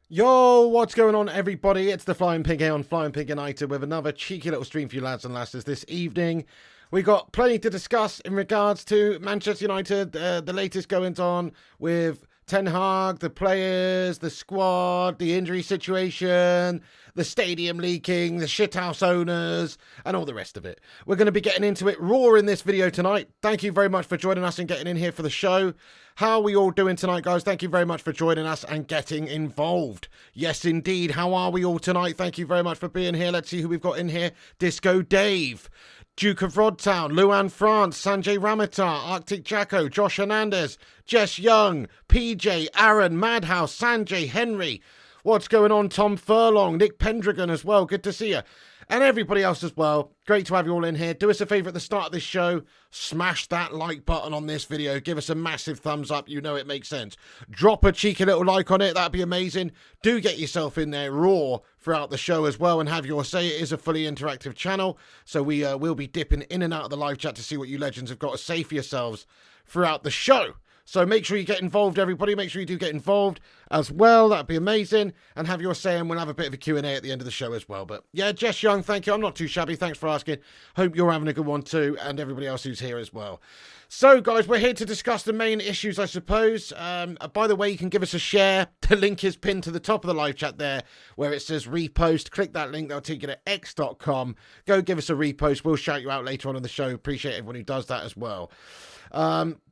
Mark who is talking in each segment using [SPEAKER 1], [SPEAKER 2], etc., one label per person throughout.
[SPEAKER 1] Yo, what's going on, everybody? It's the Flying Pig here on Flying Pig United with another cheeky little stream for you lads and lasses this evening. We got plenty to discuss in regards to Manchester United, the latest goings on with Ten Hag, the players, the squad, the injury situation, the stadium leaking, the shithouse owners, and all the rest of it. We're going to be getting into it raw in this video tonight. Thank you very much for joining us and getting in here for the show. How are we all doing tonight, guys? Thank you very much for joining us and getting involved. Yes, indeed. How are we all tonight? Thank you very much for being here. Let's see who we've got in here. Disco Dave, Duke of Rodtown, Luan France, Sanjay Ramatar, Arctic Jacko, Josh Hernandez, Jess Young, PJ, Aaron, Madhouse, Sanjay, Henry. What's going on? Tom Furlong, Nick Pendragon as well. Good to see you. And everybody else as well. Great to have you all in here. Do us a favour at the start of this show. Smash that like button on this video. Give us a massive thumbs up. You know it makes sense. Drop a cheeky little like on it. That'd be amazing. Do get yourself in there raw throughout the show as well and have your say. It is a fully interactive channel. So we will be dipping in and out of the live chat to see what you legends have got to say for yourselves throughout the show. So make sure you get involved, everybody. Make sure you do get involved as well. That'd be amazing. And have your say, and we'll have a bit of a Q&A at the end of the show as well. But yeah, Jess Young, thank you. I'm not too shabby. Thanks for asking. Hope you're having a good one too, and everybody else who's here as well. So, guys, we're here to discuss the main issues, I suppose. By the way, you can give us a share. The link is pinned to the top of the live chat there, where it says repost. Click that link. That'll take you to x.com. Go give us a repost. We'll shout you out later on in the show. Appreciate everyone who does that as well.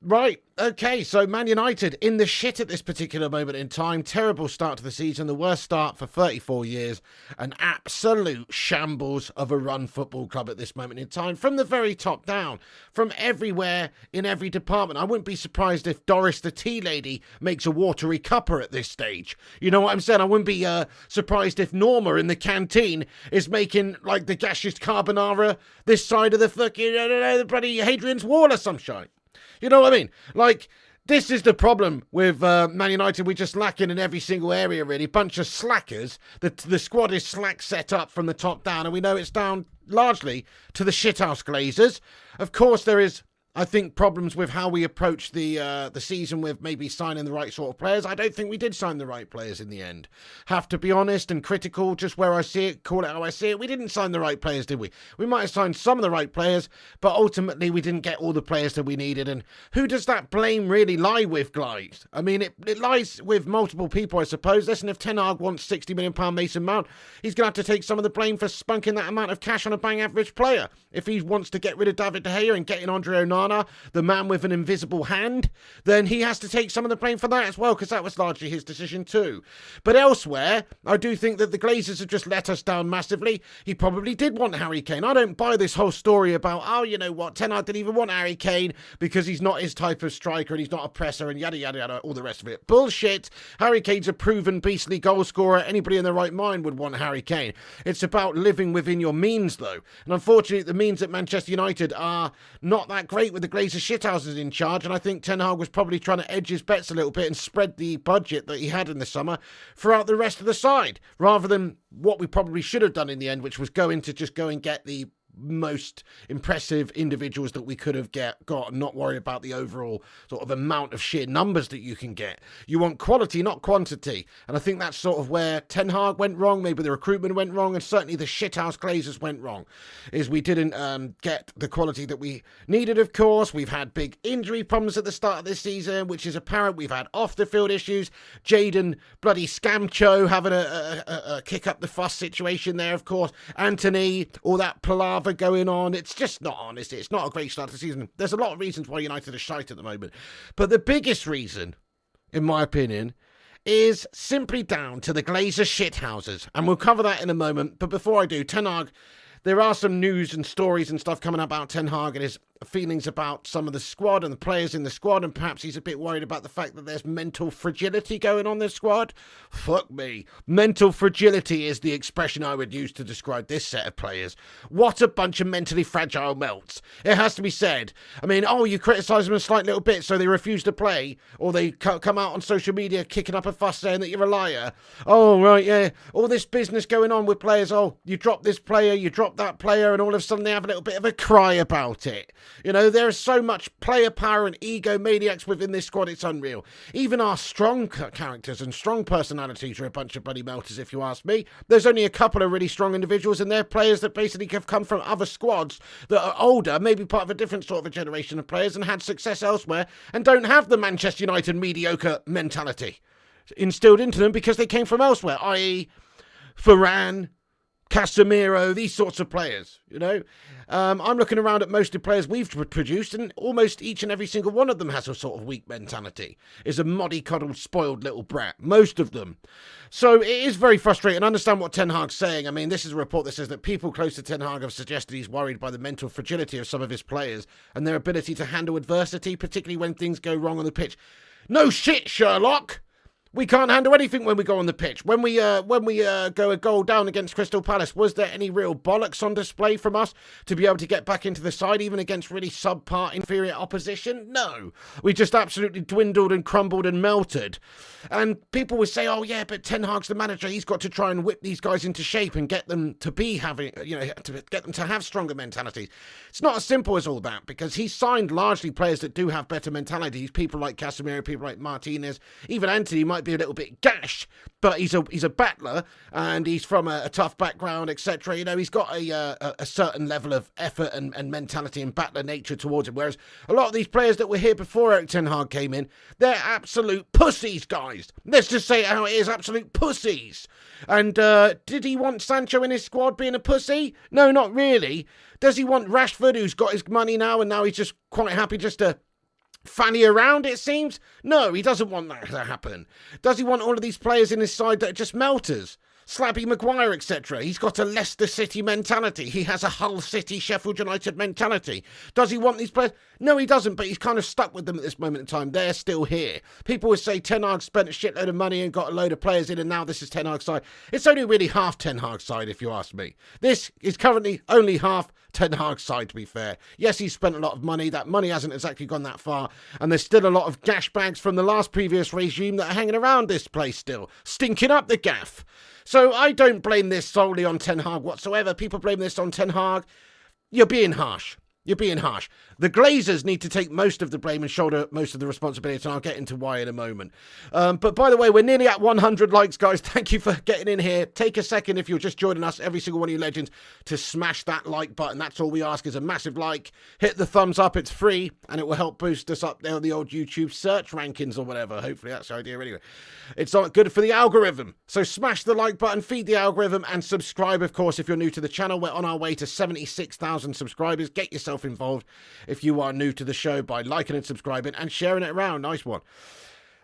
[SPEAKER 1] Right, okay, so Man United in the shit at this particular moment in time. Terrible start to the season, the worst start for 34 years. An absolute shambles of a run football club at this moment in time, from the very top down, from everywhere, in every department. I wouldn't be surprised if Doris the tea lady makes a watery cuppa at this stage. You know what I'm saying? I wouldn't be surprised if Norma in the canteen is making, like, the gaseous carbonara this side of the fucking, the bloody Hadrian's Wall or some shit. You know what I mean? Like, this is the problem with Man United. We're just lacking in every single area, really. Bunch of slackers. The squad is slack set up from the top down, and we know it's down largely to the shithouse Glazers. Of course, there is, I think, problems with how we approach the season with maybe signing the right sort of players. I don't think we did sign the right players in the end. Have to be honest and critical, just where I see it, call it how I see it. We didn't sign the right players, did we? We might have signed some of the right players, but ultimately we didn't get all the players that we needed. And who does that blame really lie with, guys? I mean, it lies with multiple people, I suppose. Listen, if Ten Hag wants £60 million Mason Mount, he's going to have to take some of the blame for spunking that amount of cash on a bang average player. If he wants to get rid of David De Gea and get in Andre Onana, the man with an invisible hand, then he has to take some of the blame for that as well, because that was largely his decision too. But elsewhere, I do think that the Glazers have just let us down massively. He probably did want Harry Kane. I don't buy this whole story about, oh, you know what, Ten Hag didn't even want Harry Kane because he's not his type of striker and he's not a presser and yada, yada, yada, all the rest of it. Bullshit. Harry Kane's a proven beastly goal scorer. Anybody in their right mind would want Harry Kane. It's about living within your means, though. And unfortunately, the means at Manchester United are not that great with the Glazers shithouses in charge, and I think Ten Hag was probably trying to edge his bets a little bit and spread the budget that he had in the summer throughout the rest of the side, rather than what we probably should have done in the end, which was go and get the most impressive individuals that we could have got and not worry about the overall sort of amount of sheer numbers that you can get. You want quality, not quantity. And I think that's sort of where Ten Hag went wrong, maybe the recruitment went wrong, and certainly the shithouse Glazers went wrong, is we didn't get the quality that we needed, of course. We've had big injury problems at the start of this season, which is apparent. We've had off-the-field issues. Jaden bloody Scamcho having a kick up the fuss situation there, of course. Anthony, all that palaver going on. It's just not honest. It's not a great start to the season. There's a lot of reasons why United are shite at the moment. But the biggest reason, in my opinion, is simply down to the Glazer shithouses. And we'll cover that in a moment. But before I do, Ten Hag, there are some news and stories and stuff coming about Ten Hag and his feelings about some of the squad and the players in the squad, and perhaps he's a bit worried about the fact that there's mental fragility going on in this squad. Fuck me. Mental fragility is the expression I would use to describe this set of players. What a bunch of mentally fragile melts. It has to be said. I mean, you criticise them a slight little bit so they refuse to play, or they come out on social media kicking up a fuss saying that you're a liar. Oh, right, yeah. All this business going on with players. Oh, you drop this player, you drop that player, and all of a sudden they have a little bit of a cry about it. You know, there is so much player power and egomaniacs within this squad, it's unreal. Even our strong characters and strong personalities are a bunch of bloody melters, if you ask me. There's only a couple of really strong individuals, and they're players that basically have come from other squads that are older, maybe part of a different sort of a generation of players, and had success elsewhere, and don't have the Manchester United mediocre mentality instilled into them because they came from elsewhere, i.e. Varane, Casemiro, these sorts of players, you know. I'm looking around at most of the players we've produced, and almost each and every single one of them has a sort of weak mentality, is a mollycoddled, spoiled little brat, most of them. So it is very frustrating. I understand what Ten Hag's saying. I mean, this is a report that says that people close to Ten Hag have suggested he's worried by the mental fragility of some of his players and their ability to handle adversity, particularly when things go wrong on the pitch. No shit, Sherlock! We can't handle anything when we go on the pitch. When we go a goal down against Crystal Palace, was there any real bollocks on display from us to be able to get back into the side, even against really subpar, inferior opposition? No. We just absolutely dwindled and crumbled and melted. And people would say, oh yeah, but Ten Hag's the manager. He's got to try and whip these guys into shape and get them to be having, to get them to have stronger mentalities. It's not as simple as all that, because he's signed largely players that do have better mentalities. People like Casemiro, people like Martinez, even Anthony might be a little bit gash, but he's a battler and he's from a tough background, etc. You know, he's got a certain level of effort and mentality and battler nature towards him, whereas a lot of these players that were here before Erik Ten Hag came in, they're absolute pussies, guys. Let's just say it how it is, absolute pussies. And did he want Sancho in his squad being a pussy? No, not really. Does he want Rashford, who's got his money now and now he's just quite happy just to fanny around, it seems? No, he doesn't want that to happen. Does he want all of these players in his side that are just melters? Slabby Maguire, etc. He's got a Leicester City mentality. He has a Hull City, Sheffield United mentality. Does he want these players? No, he doesn't, but he's kind of stuck with them at this moment in time. They're still here. People would say Ten Hag spent a shitload of money and got a load of players in, and now this is Ten Hag's side. It's only really half Ten Hag's side, if you ask me. This is currently only half Ten Hag's side, to be fair. Yes, he's spent a lot of money. That money hasn't exactly gone that far, and there's still a lot of gash bags from the previous regime that are hanging around this place still, stinking up the gaff. So I don't blame this solely on Ten Hag whatsoever. People blame this on Ten Hag. You're being harsh. You're being harsh. The Glazers need to take most of the blame and shoulder most of the responsibility, and I'll get into why in a moment. But by the way, we're nearly at 100 likes, guys. Thank you for getting in here. Take a second, if you're just joining us, every single one of you legends, to smash that like button. That's all we ask, is a massive like. Hit the thumbs up. It's free, and it will help boost us up there on the old YouTube search rankings or whatever. Hopefully that's the idea anyway. It's not good for the algorithm. So smash the like button, feed the algorithm, and subscribe, of course, if you're new to the channel. We're on our way to 76,000 subscribers. Get yourself involved if you are new to the show by liking and subscribing and sharing it around. Nice one.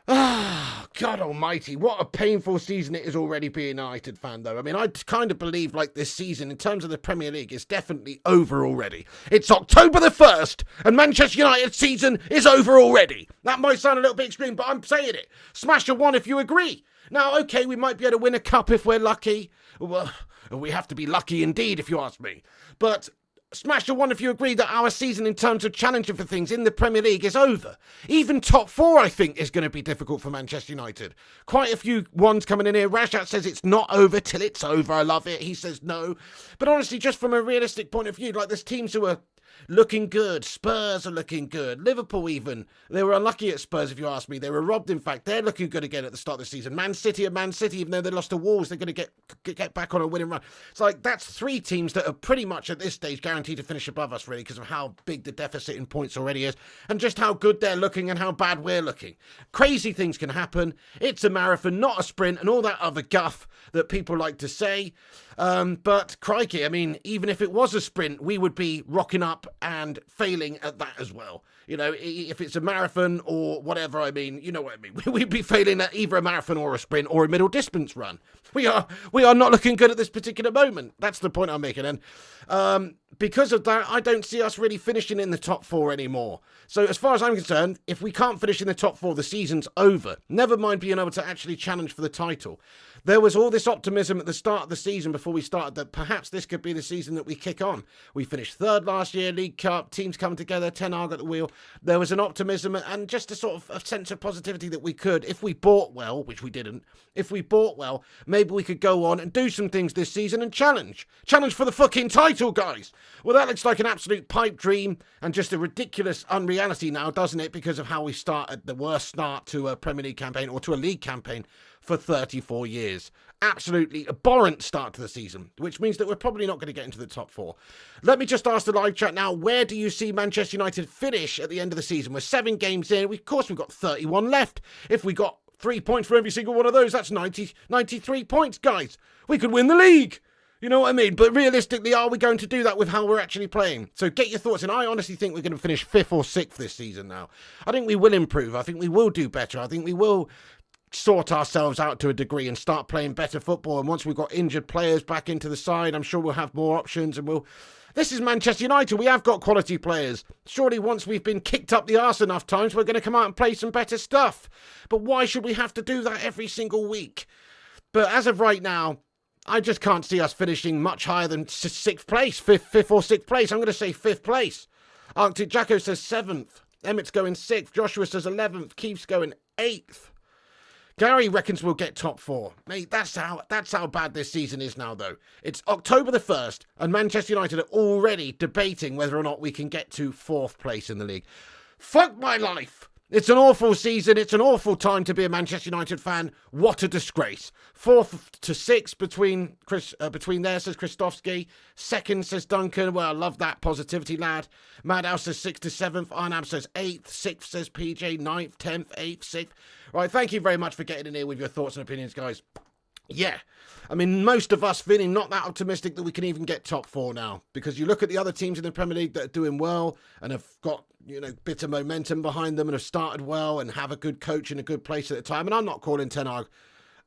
[SPEAKER 1] Ah, God almighty, what a painful season it is already being a United fan, though. I mean, I kind of believe, like, this season, in terms of the Premier League, is definitely over already. It's October the 1st, and Manchester United's season is over already. That might sound a little bit extreme, but I'm saying it. Smash a 1 if you agree. Now, okay, we might be able to win a cup if we're lucky. Well, we have to be lucky indeed, if you ask me. But smash a 1 if you agree that our season in terms of challenging for things in the Premier League is over. Even top 4, I think, is going to be difficult for Manchester United. Quite a few ones coming in here. Rashad says it's not over till it's over. I love it. He says no. But honestly, just from a realistic point of view, like, there's teams who are looking good. Spurs are looking good. Liverpool even. They were unlucky at Spurs, if you ask me. They were robbed, in fact. They're looking good again at the start of the season. Man City are Man City. Even though they lost to Wolves, they're going to get back on a winning run. It's like, that's 3 teams that are pretty much at this stage guaranteed to finish above us, really, because of how big the deficit in points already is, and just how good they're looking and how bad we're looking. Crazy things can happen. It's a marathon, not a sprint, and all that other guff that people like to say. But crikey, I mean, even if it was a sprint, we would be rocking up up and failing at that as well. You know, if it's a marathon or whatever, I mean, you know what I mean. We'd be failing at either a marathon or a sprint or a middle distance run. We are not looking good at this particular moment. That's the point I'm making. And because of that, I don't see us really finishing in the top 4 anymore. So as far as I'm concerned, if we can't finish in the top 4, the season's over. Never mind being able to actually challenge for the title. There was all this optimism at the start of the season before we started that perhaps this could be the season that we kick on. We finished 3rd last year, League Cup, teams coming together, Ten Hag at the wheel. There was an optimism and just a sort of a sense of positivity that we could, if we bought well, which we didn't, if we bought well, maybe we could go on and do some things this season and challenge. Challenge for the fucking title, guys. Well, that looks like an absolute pipe dream and just a ridiculous unreality now, doesn't it? Because of how we started, the worst start to a Premier League campaign or to a league campaign for 34 years. Absolutely abhorrent start to the season, which means that we're probably not going to get into the top 4. Let me just ask the live chat now, where do you see Manchester United finish at the end of the season? We're 7 games in. Of course, we've got 31 left. If we got 3 points for every single one of those, that's 93 points, guys. We could win the league. You know what I mean? But realistically, are we going to do that with how we're actually playing? So get your thoughts in. I honestly think we're going to finish 5th or 6th this season now. I think we will improve. I think we will do better. I think we will sort ourselves out to a degree and start playing better football. And once we've got injured players back into the side, I'm sure we'll have more options and this is Manchester United. We have got quality players. Surely once we've been kicked up the arse enough times, we're going to come out and play some better stuff. But why should we have to do that every single week? But as of right now, I just can't see us finishing much higher than 6th place, 5th or 6th place. I'm going to say 5th place. Arctic Jacko says 7th. Emmett's going 6th. Joshua says 11th. Keith's going 8th. Gary reckons we'll get top 4. Mate, that's how bad this season is now, though. It's October the 1st, and Manchester United are already debating whether or not we can get to 4th place in the league. Fuck my life! It's an awful season. It's an awful time to be a Manchester United fan. What a disgrace. 4th to 6th between there, says Christovsky. 2nd, says Duncan. Well, I love that positivity, lad. Madhouse says 6th to 7th. Arnab says 8th. 6th, says PJ. 9th, 10th, 8th, 6th. Right, thank you very much for getting in here with your thoughts and opinions, guys. Yeah, I mean, most of us feeling not that optimistic that we can even get top 4 now. Because you look at the other teams in the Premier League that are doing well and have got, you know, bit of momentum behind them and have started well and have a good coach in a good place at the time. And I'm not calling Ten Hag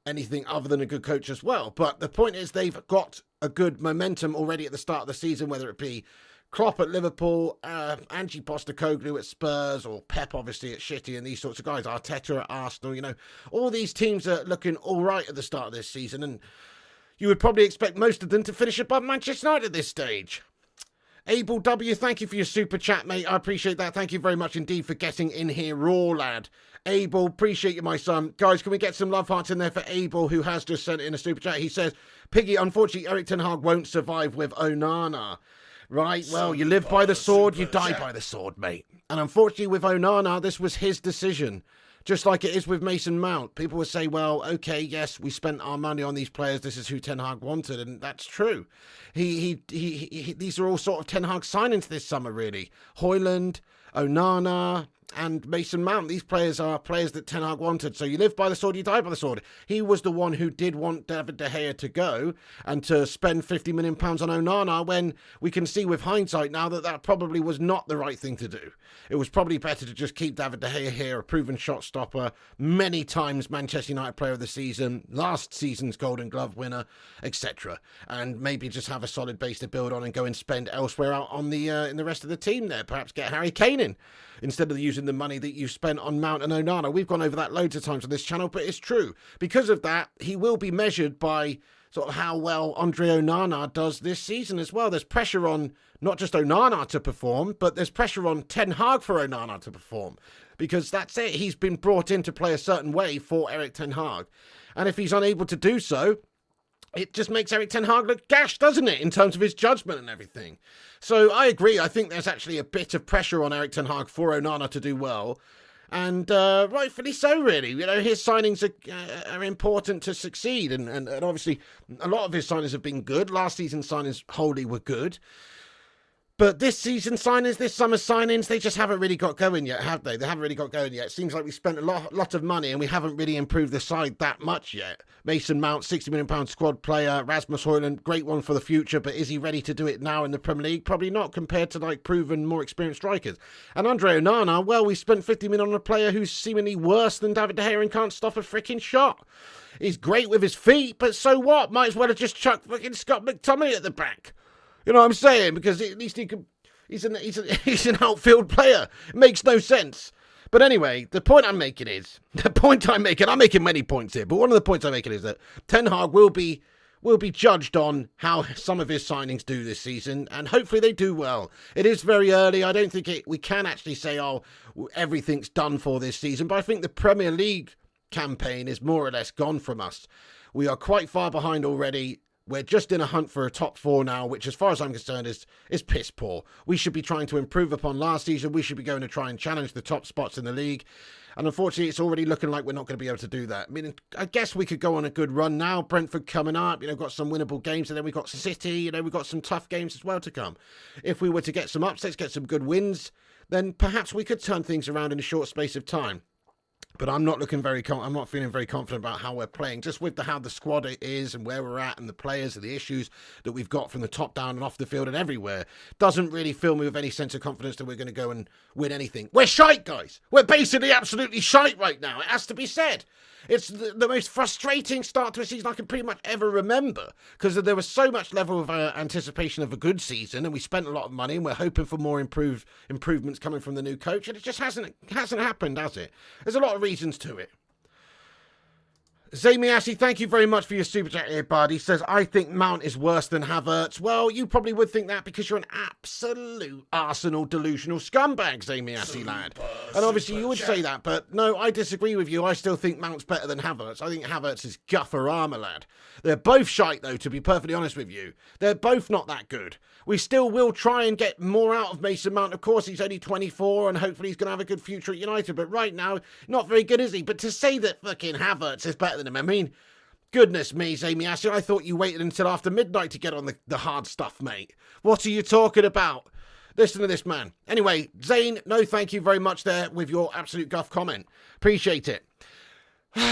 [SPEAKER 1] anything other than a good coach as well. But the point is they've got a good momentum already at the start of the season, whether it be Klopp at Liverpool, Ange Postecoglou at Spurs, or Pep obviously at City, and these sorts of guys, Arteta at Arsenal, you know, all these teams are looking all right at the start of this season, and you would probably expect most of them to finish above Manchester United at this stage. Abel W, thank you for your super chat, mate. I appreciate that. Thank you very much indeed for getting in here raw, lad. Abel, appreciate you, my son. Guys, can we get some love hearts in there for Abel, who has just sent in a super chat? He says, Piggy, unfortunately, Erik Ten Hag won't survive with Onana. Right, well, you live by the sword, you die by the sword, mate. And unfortunately with Onana, this was his decision. Just like it is with Mason Mount. People will say, well, okay, yes, we spent our money on these players. This is who Ten Hag wanted, and that's true. These are all sort of Ten Hag signings this summer, really. Højlund, Onana, and Mason Mount. These players are players that Ten Hag wanted. So you live by the sword, you die by the sword. He was the one who did want David De Gea to go and to spend £50 million on Onana, when we can see with hindsight now that that probably was not the right thing to do. It was probably better to just keep David De Gea here, a proven shot stopper, many times Manchester United player of the season, last season's Golden Glove winner, etc. And maybe just have a solid base to build on and go and spend elsewhere out on the in the rest of the team there. Perhaps get Harry Kane in instead of using the money that you spent on Mount and Onana. We've gone over that loads of times on this channel, but it's true. Because of that, he will be measured by sort of how well Andre Onana does this season as well. There's pressure on not just Onana to perform, but there's pressure on Ten Hag for Onana to perform. Because that's it. He's been brought in to play a certain way for Erik Ten Hag. And if he's unable to do so, it just makes Erik Ten Hag look gash, doesn't it, in terms of his judgment and everything. So I agree. I think there's actually a bit of pressure on Erik Ten Hag for Onana to do well. And rightfully so, really. You know, his signings are important to succeed. And obviously, a lot of his signings have been good. Last season's signings wholly were good. But this season signings, this summer signings, they just haven't really got going yet, have they? They haven't really got going yet. It seems like we spent a lot of money and we haven't really improved the side that much yet. Mason Mount, £60 million squad player. Rasmus Højlund, great one for the future, but is he ready to do it now in the Premier League? Probably not, compared to like proven, more experienced strikers. And Andre Onana, well, we spent 50 million on a player who's seemingly worse than David De Gea and can't stop a freaking shot. He's great with his feet, but so what? Might as well have just chucked fucking Scott McTominay at the back. You know what I'm saying? Because at least he could. He's an outfield player. It makes no sense. But anyway, the point I'm making is I'm making many points here, but one of the points I'm making is that Ten Hag will be judged on how some of his signings do this season, and hopefully they do well. It is very early. I don't think we can actually say, oh, everything's done for this season, but I think the Premier League campaign is more or less gone from us. We are quite far behind already. We're just in a hunt for a top 4 now, which as far as I'm concerned is piss poor. We should be trying to improve upon last season. We should be going to try and challenge the top spots in the league. And unfortunately, it's already looking like we're not going to be able to do that. I mean, I guess we could go on a good run now. Brentford coming up, got some winnable games. And then we've got City, we've got some tough games as well to come. If we were to get some upsets, get some good wins, then perhaps we could turn things around in a short space of time. But I'm not feeling very confident about how we're playing, just with how the squad is and where we're at and the players and the issues that we've got from the top down and off the field and everywhere. Doesn't really fill me with any sense of confidence that we're going to go and win anything. We're shite, guys. We're basically absolutely shite right now. It has to be said. It's the most frustrating start to a season I can pretty much ever remember, because there was so much level of anticipation of a good season, and we spent a lot of money, and we're hoping for more improvements coming from the new coach, and it just hasn't happened, has it? There's a lot of reasons to it. Zamiasi, thank you very much for your super chat here, bud. He says, I think Mount is worse than Havertz. Well, you probably would think that because you're an absolute Arsenal delusional scumbag, Zamiasi, lad. And obviously you would say that, but no, I disagree with you. I still think Mount's better than Havertz. I think Havertz is guffer armour, lad. They're both shite, though, to be perfectly honest with you. They're both not that good. We still will try and get more out of Mason Mount. Of course, he's only 24, and hopefully he's going to have a good future at United. But right now, not very good, is he? But to say that fucking Havertz is better than him, I mean, goodness me, Zamiasi, I thought you waited until after midnight to get on the hard stuff, mate. What are you talking about? Listen to this man. Anyway, Zane, no thank you very much there with your absolute guff comment. Appreciate it. Do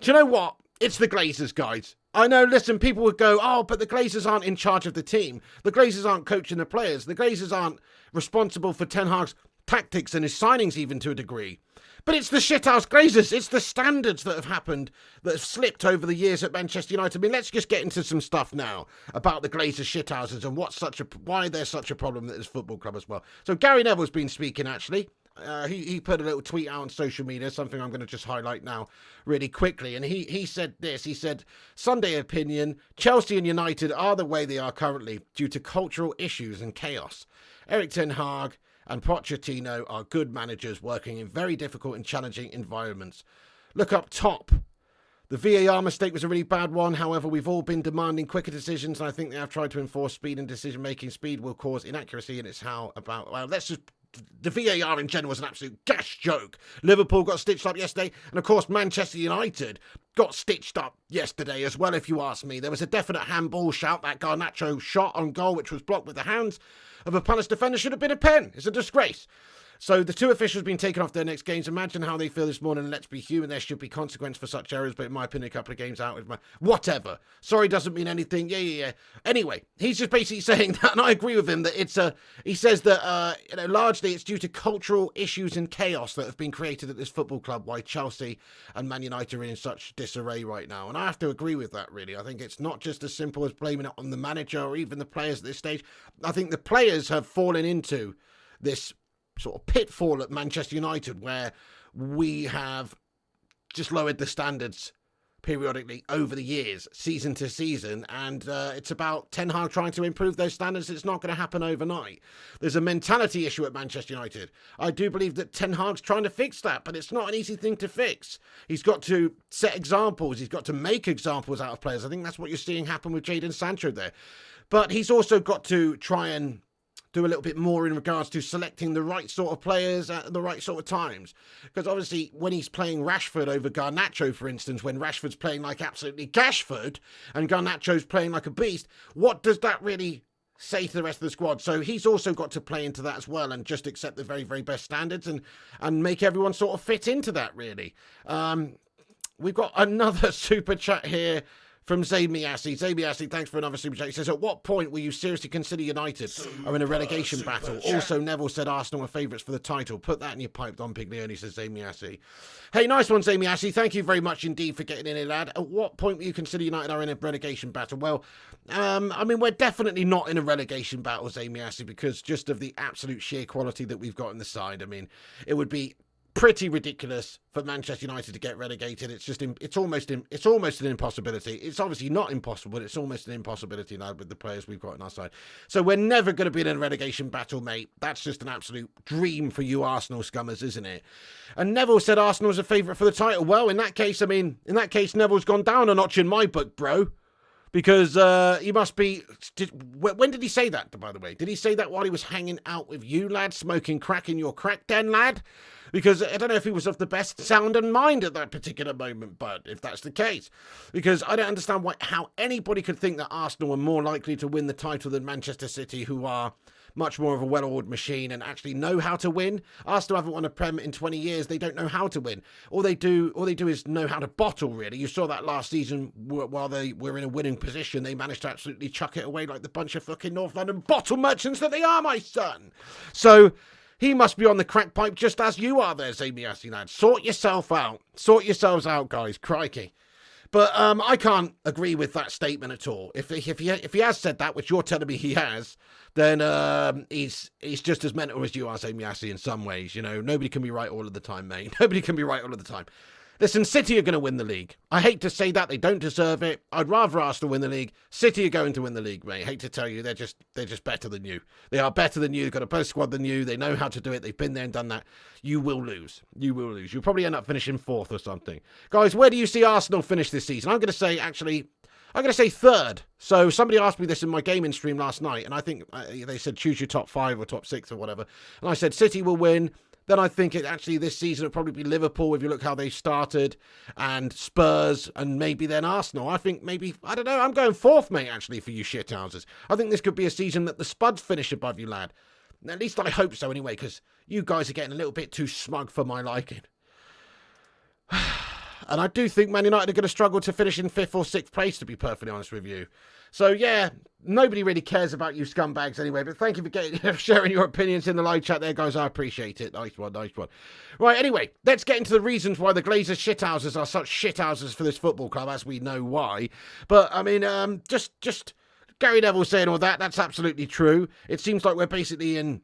[SPEAKER 1] you know what? It's the Glazers, guys. I know, listen, people would go, oh, but the Glazers aren't in charge of the team. The Glazers aren't coaching the players. The Glazers aren't responsible for Ten Hag's tactics and his signings even to a degree. But it's the shithouse Glazers. It's the standards that have happened, that have slipped over the years at Manchester United. I mean, let's just get into some stuff now about the Glazers shithouses and why they're such a problem at this football club as well. So Gary Neville's been speaking, actually. He put a little tweet out on social media, something I'm going to just highlight now really quickly. And he said this. He said, Sunday opinion, Chelsea and United are the way they are currently due to cultural issues and chaos. Erik Ten Hag and Pochettino are good managers working in very difficult and challenging environments. Look up top. The VAR mistake was a really bad one. However, we've all been demanding quicker decisions, and I think they have tried to enforce speed and decision-making. Speed will cause inaccuracy, and it's the VAR in general was an absolute gash joke. Liverpool got stitched up yesterday, and of course Manchester United got stitched up yesterday as well, if you ask me. There was a definite handball shout. That Garnacho shot on goal, which was blocked with the hands of a Palace defender, should have been a pen. It's a disgrace. So the two officials being taken off their next games. Imagine how they feel this morning. Let's be human. There should be consequence for such errors. But in my opinion, a couple of games out with whatever. Sorry doesn't mean anything. Yeah. Anyway, he's just basically saying that, and I agree with him that he says that largely it's due to cultural issues and chaos that have been created at this football club. Why Chelsea and Man United are in such disarray right now, and I have to agree with that. Really, I think it's not just as simple as blaming it on the manager or even the players at this stage. I think the players have fallen into this sort of pitfall at Manchester United where we have just lowered the standards periodically over the years, season to season, and it's about Ten Hag trying to improve those standards. It's not going to happen overnight. There's a mentality issue at Manchester United. I do believe that Ten Hag's trying to fix that, but it's not an easy thing to fix. He's got to set examples. He's got to make examples out of players. I think that's what you're seeing happen with Jadon Sancho there. But he's also got to try and do a little bit more in regards to selecting the right sort of players at the right sort of times. Because obviously when he's playing Rashford over Garnacho, for instance, when Rashford's playing like absolutely Gashford and Garnacho's playing like a beast, what does that really say to the rest of the squad. So he's also got to play into that as well and just accept the very, very best standards and make everyone sort of fit into that, really. We've got another super chat here from Zaid Miassi. Zaid Miassi, thanks for another super chat. He says, at what point will you seriously consider United are in a relegation battle? Also, Neville said Arsenal are favourites for the title. Put that in your pipe, Don Piglioni, says Zaid Miassi. Hey, nice one, Zaid Miassi. Thank you very much indeed for getting in here, lad. At what point will you consider United are in a relegation battle? Well, I mean, we're definitely not in a relegation battle, Zaid Miassi, because just of the absolute sheer quality that we've got in the side. I mean, it would be pretty ridiculous for Manchester United to get relegated. It's almost an impossibility. It's obviously not impossible, but it's almost an impossibility now with the players we've got on our side. So we're never going to be in a relegation battle, mate. That's just an absolute dream for you Arsenal scummers, isn't it? And Neville said Arsenal's a favourite for the title. Well, in that case, Neville's gone down a notch in my book, bro. Because he must be... When did he say that, by the way? Did he say that while he was hanging out with you, lad, smoking crack in your crack den, lad? Because I don't know if he was of the best sound and mind at that particular moment, but if that's the case. Because I don't understand how anybody could think that Arsenal are more likely to win the title than Manchester City, who are much more of a well-oiled machine and actually know how to win. Arsenal haven't won a Prem in 20 years. They don't know how to win. All they do is know how to bottle, really. You saw that last season while they were in a winning position. They managed to absolutely chuck it away like the bunch of fucking North London bottle merchants that they are, my son. So he must be on the crack pipe just as you are there, Zamiasi, lad. Sort yourself out. Sort yourselves out, guys. Crikey. But I can't agree with that statement at all. If he has said that, which you're telling me he has, then he's just as mental as you are, Zamiasi, in some ways. You know, nobody can be right all of the time, mate. Nobody can be right all of the time. Listen, City are going to win the league. I hate to say that. They don't deserve it. I'd rather Arsenal win the league. City are going to win the league, mate. I hate to tell you, they're just better than you. They are better than you. They've got a better squad than you. They know how to do it. They've been there and done that. You will lose. You will lose. You'll probably end up finishing fourth or something. Guys, where do you see Arsenal finish this season? I'm going to say third. So somebody asked me this in my gaming stream last night, and I think they said choose your top 5 or top 6 or whatever. And I said City will win. Then I think this season will probably be Liverpool if you look how they started, and Spurs, and maybe then Arsenal. I think I don't know, I'm going fourth, mate, actually, for you shithouses. I think this could be a season that the Spuds finish above you, lad. At least I hope so anyway, because you guys are getting a little bit too smug for my liking. And I do think Man United are going to struggle to finish in 5th or 6th place, to be perfectly honest with you. So, yeah, nobody really cares about you scumbags anyway. But thank you for sharing your opinions in the live chat there, guys. I appreciate it. Nice one, nice one. Right, anyway, let's get into the reasons why the Glazers shithouses are such shithouses for this football club, as we know why. But, I mean, just Gary Neville saying all that, that's absolutely true. It seems like we're basically in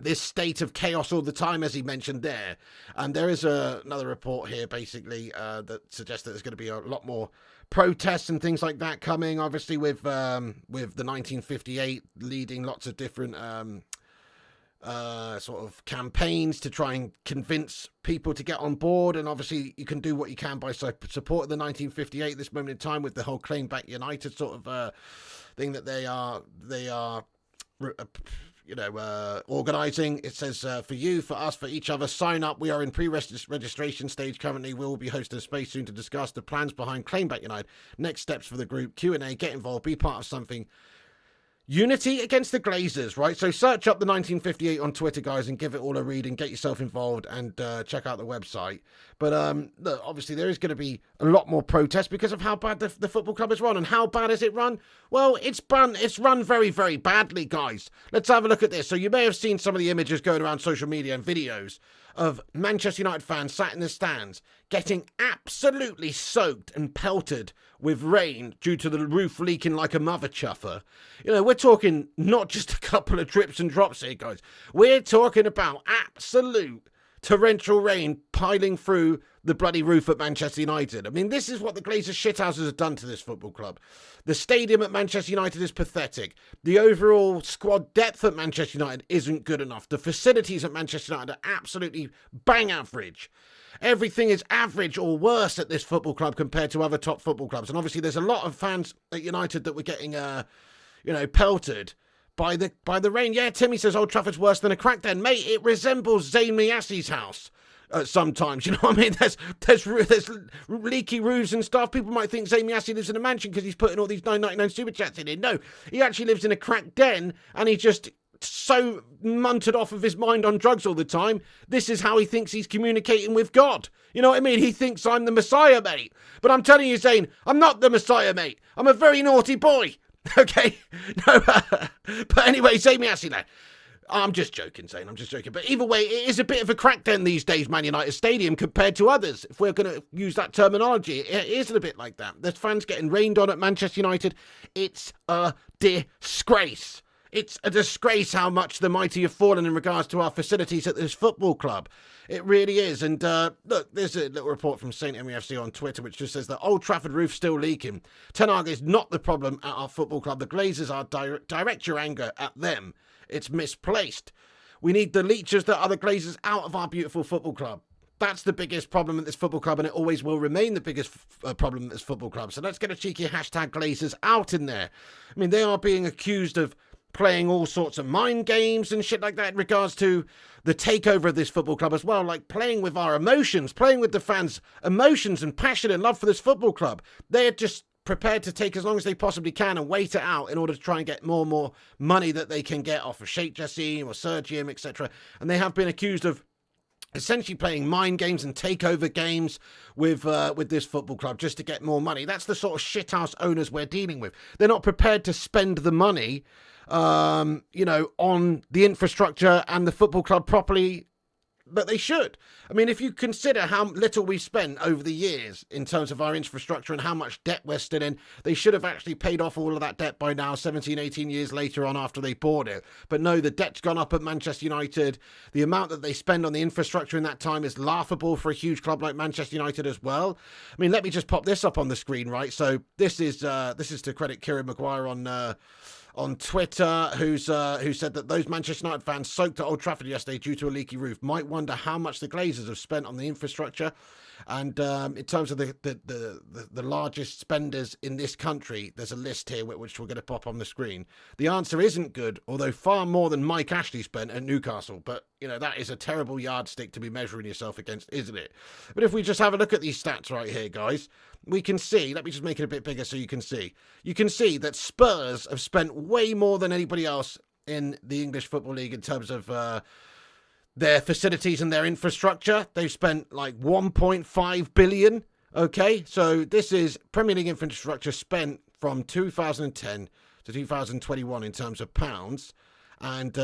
[SPEAKER 1] this state of chaos all the time, as he mentioned there. And there is another report here, basically, that suggests that there's going to be a lot more protests and things like that coming, obviously, with the 1958 leading lots of different sort of campaigns to try and convince people to get on board. And obviously, you can do what you can by supporting the 1958 at this moment in time with the whole Claim Back United sort of thing that they are organising. It says, for you, for us, for each other, sign up. We are in pre-registration stage currently. We will be hosting a space soon to discuss the plans behind Claim Back United, next steps for the group, Q&A, get involved, be part of something. Unity against the Glazers, right? So search up the 1958 on Twitter, guys, and give it all a read and get yourself involved and check out the website. But look, obviously there is going to be a lot more protest because of how bad the football club is run. And how bad is it run? Well, it's run very, very badly, guys. Let's have a look at this. So you may have seen some of the images going around social media and videos of Manchester United fans sat in the stands getting absolutely soaked and pelted with rain due to the roof leaking like a mother chuffer. You know, we're talking not just a couple of drips and drops here, guys. We're talking about absolute torrential rain piling through the bloody roof at Manchester United. I mean, this is what the Glazers shithouses have done to this football club. The stadium at Manchester United is pathetic. The overall squad depth at Manchester United isn't good enough. The facilities at Manchester United are absolutely bang average. Everything is average or worse at this football club compared to other top football clubs. And obviously there's a lot of fans at United that were getting, pelted by the rain. Yeah, Timmy says Old Trafford's worse than a crack den. Mate, it resembles Zayn Miasi's house. sometimes, you know what I mean? There's leaky roofs and stuff. People might think Zayn Yassi lives in a mansion because he's putting all these $9.99 super chats in. No, he actually lives in a cracked den, and he just so munted off of his mind on drugs all the time. This is how he thinks he's communicating with God. You know what I mean? He thinks I'm the Messiah, mate. But I'm telling you, Zayn, I'm not the Messiah, mate. I'm a very naughty boy. Okay? No, but anyway, Zayn Yassi, lad. I'm just joking, Zane. I'm just joking. But either way, it is a bit of a crackdown these days, Man United Stadium, compared to others. If we're going to use that terminology, it is a bit like that. There's fans getting rained on at Manchester United. It's a disgrace. It's a disgrace how much the mighty have fallen in regards to our facilities at this football club. It really is. And look, there's a little report from St. MUFC on Twitter which just says that Old Trafford roof still leaking. Ten Hag is not the problem at our football club. The Glazers are direct your anger at them. It's misplaced. We need the leechers that are the Glazers out of our beautiful football club. That's the biggest problem at this football club, and it always will remain the biggest problem at this football club. So let's get a cheeky hashtag Glazers out in there. I mean, they are being accused of playing all sorts of mind games and shit like that in regards to the takeover of this football club as well, like playing with our emotions, playing with the fans' emotions and passion and love for this football club. They're just prepared to take as long as they possibly can and wait it out in order to try and get more and more money that they can get off of Sheikh Jassim or Sergium, etc. And they have been accused of essentially playing mind games and takeover games with this football club just to get more money. That's the sort of shithouse owners we're dealing with. They're not prepared to spend the money, on the infrastructure and the football club properly, but they should. I mean, if you consider how little we've spent over the years in terms of our infrastructure and how much debt we're still in, they should have actually paid off all of that debt by now, 17, 18 years later on after they bought it. But no, the debt's gone up at Manchester United. The amount that they spend on the infrastructure in that time is laughable for a huge club like Manchester United as well. I mean, let me just pop this up on the screen, right? So this is to credit Kieran Maguire on Twitter, who said that those Manchester United fans soaked at Old Trafford yesterday due to a leaky roof might wonder how much the Glazers have spent on the infrastructure. And in terms of the largest spenders in this country, there's a list here which we're going to pop on the screen. The answer isn't good, although far more than Mike Ashley spent at Newcastle. But, that is a terrible yardstick to be measuring yourself against, isn't it? But if we just have a look at these stats right here, guys, we can see, let me just make it a bit bigger so you can see. You can see that Spurs have spent way more than anybody else in the English Football League in terms of their facilities and their infrastructure. They've spent like 1.5 billion. Okay, so this is Premier League infrastructure spent from 2010 to 2021 in terms of pounds. And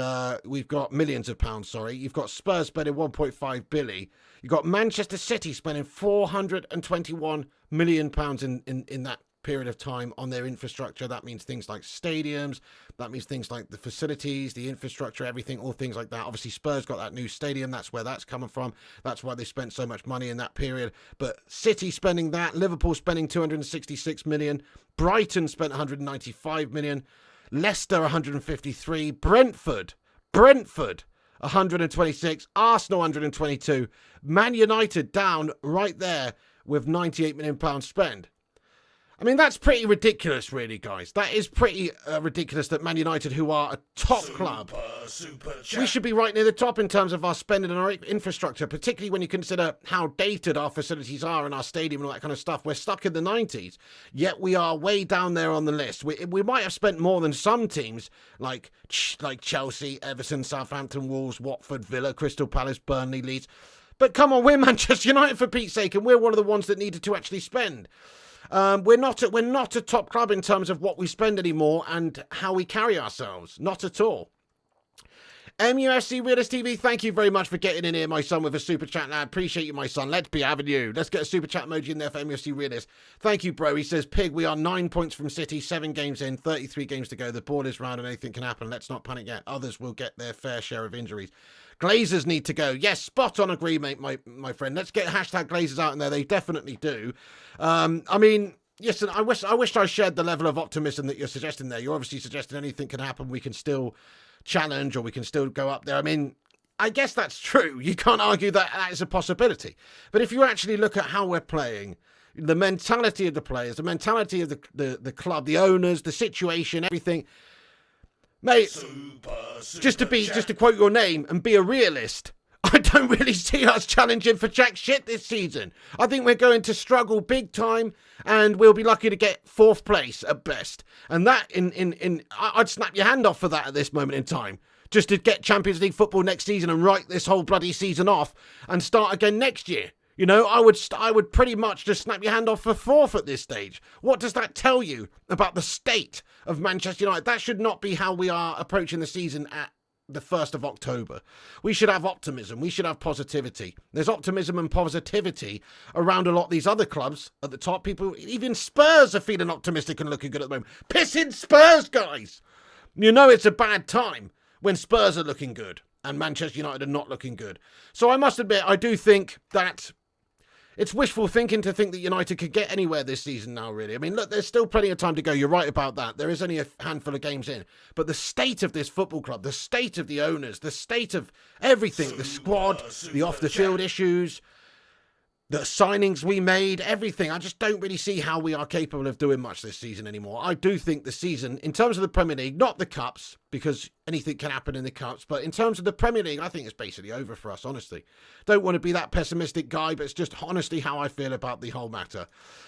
[SPEAKER 1] we've got millions of pounds, sorry. You've got Spurs spending 1.5 billion. You've got Manchester City spending 421 million pounds in that period of time on their infrastructure. That means things like stadiums. That means things like the facilities, the infrastructure, everything, all things like that. Obviously, Spurs got that new stadium. That's where that's coming from. That's why they spent so much money in that period. But City spending that. Liverpool spending 266 million. Brighton spent 195 million. Leicester 153, Brentford 126, Arsenal 122, Man United down right there with £98 million spent. I mean, that's pretty ridiculous, really, guys. That is pretty ridiculous that Man United, who are a top club, we should be right near the top in terms of our spending and our infrastructure, particularly when you consider how dated our facilities are and our stadium and all that kind of stuff. We're stuck in the 90s, yet we are way down there on the list. We might have spent more than some teams like Chelsea, Everton, Southampton, Wolves, Watford, Villa, Crystal Palace, Burnley, Leeds. But come on, we're Manchester United for Pete's sake, and we're one of the ones that needed to actually spend. We're not a top club in terms of what we spend anymore and how we carry ourselves. Not at all. MUFC Realist TV, thank you very much for getting in here, my son, with a super chat, lad. Appreciate you, my son. Let's be having you. Let's get a super chat emoji in there for MUFC Realist. Thank you, bro. He says, Pig, we are 9 points from City, 7 games in, 33 games to go. The ball is round and anything can happen. Let's not panic yet. Others will get their fair share of injuries. Glazers need to go. Yes, spot on agree, mate, my friend. Let's get hashtag Glazers out in there. They definitely do. I mean, yes, I wish I shared the level of optimism that you're suggesting there. You're obviously suggesting anything can happen. We can still challenge or we can still go up there. I mean, I guess that's true. You can't argue that that is a possibility. But if you actually look at how we're playing, the mentality of the players, the mentality of the club, the owners, the situation, everything, mate, just to quote your name and be a realist, I don't really see us challenging for jack shit this season. I think we're going to struggle big time, and we'll be lucky to get 4th place at best. And that, I'd snap your hand off for that at this moment in time. Just to get Champions League football next season and write this whole bloody season off and start again next year. You know, I would pretty much just snap your hand off for 4th at this stage. What does that tell you about the state of Manchester United? That should not be how we are approaching the season at the 1st of October. We should have optimism. We should have positivity. There's optimism and positivity around a lot of these other clubs at the top. People, even Spurs are feeling optimistic and looking good at the moment. Pissing Spurs, guys! You know it's a bad time when Spurs are looking good and Manchester United are not looking good. So I must admit, I do think that it's wishful thinking to think that United could get anywhere this season now, really. I mean, look, there's still plenty of time to go. You're right about that. There is only a handful of games in. But the state of this football club, the state of the owners, the state of everything, the squad, the off-the-field issues, the signings we made, everything. I just don't really see how we are capable of doing much this season anymore. I do think the season, in terms of the Premier League, not the Cups, because anything can happen in the Cups, but in terms of the Premier League, I think it's basically over for us, honestly. Don't want to be that pessimistic guy, but it's just honestly how I feel about the whole matter.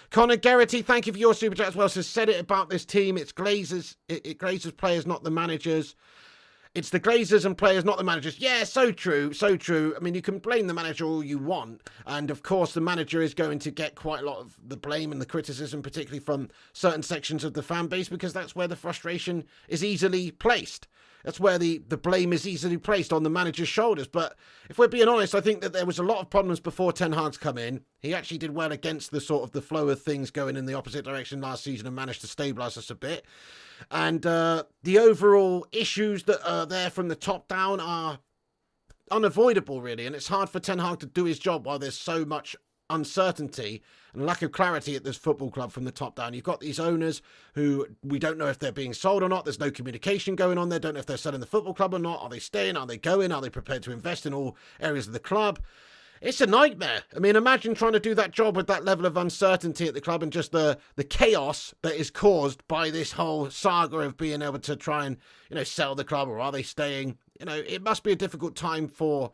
[SPEAKER 1] Connor Geraghty, thank you for your super chat as well. So said it about this team. It's Glazers, it Glazers players, not the managers. It's the Glazers and players, not the managers. Yeah, so true, so true. I mean, you can blame the manager all you want. And, of course, the manager is going to get quite a lot of the blame and the criticism, particularly from certain sections of the fan base, because that's where the frustration is easily placed. That's where the blame is easily placed on the manager's shoulders. But if we're being honest, I think that there was a lot of problems before Ten Hag's come in. He actually did well against the sort of the flow of things going in the opposite direction last season and managed to stabilise us a bit. And the overall issues that are there from the top down are unavoidable, really. And it's hard for Ten Hag to do his job while there's so much uncertainty and lack of clarity at this football club from the top down. You've got these owners who we don't know if they're being sold or not. There's no communication going on there. Don't know if they're selling the football club or not. Are they staying? Are they going? Are they prepared to invest in all areas of the club? It's a nightmare. I mean, imagine trying to do that job with that level of uncertainty at the club and just the chaos that is caused by this whole saga of being able to try and, sell the club, or are they staying? It must be a difficult time for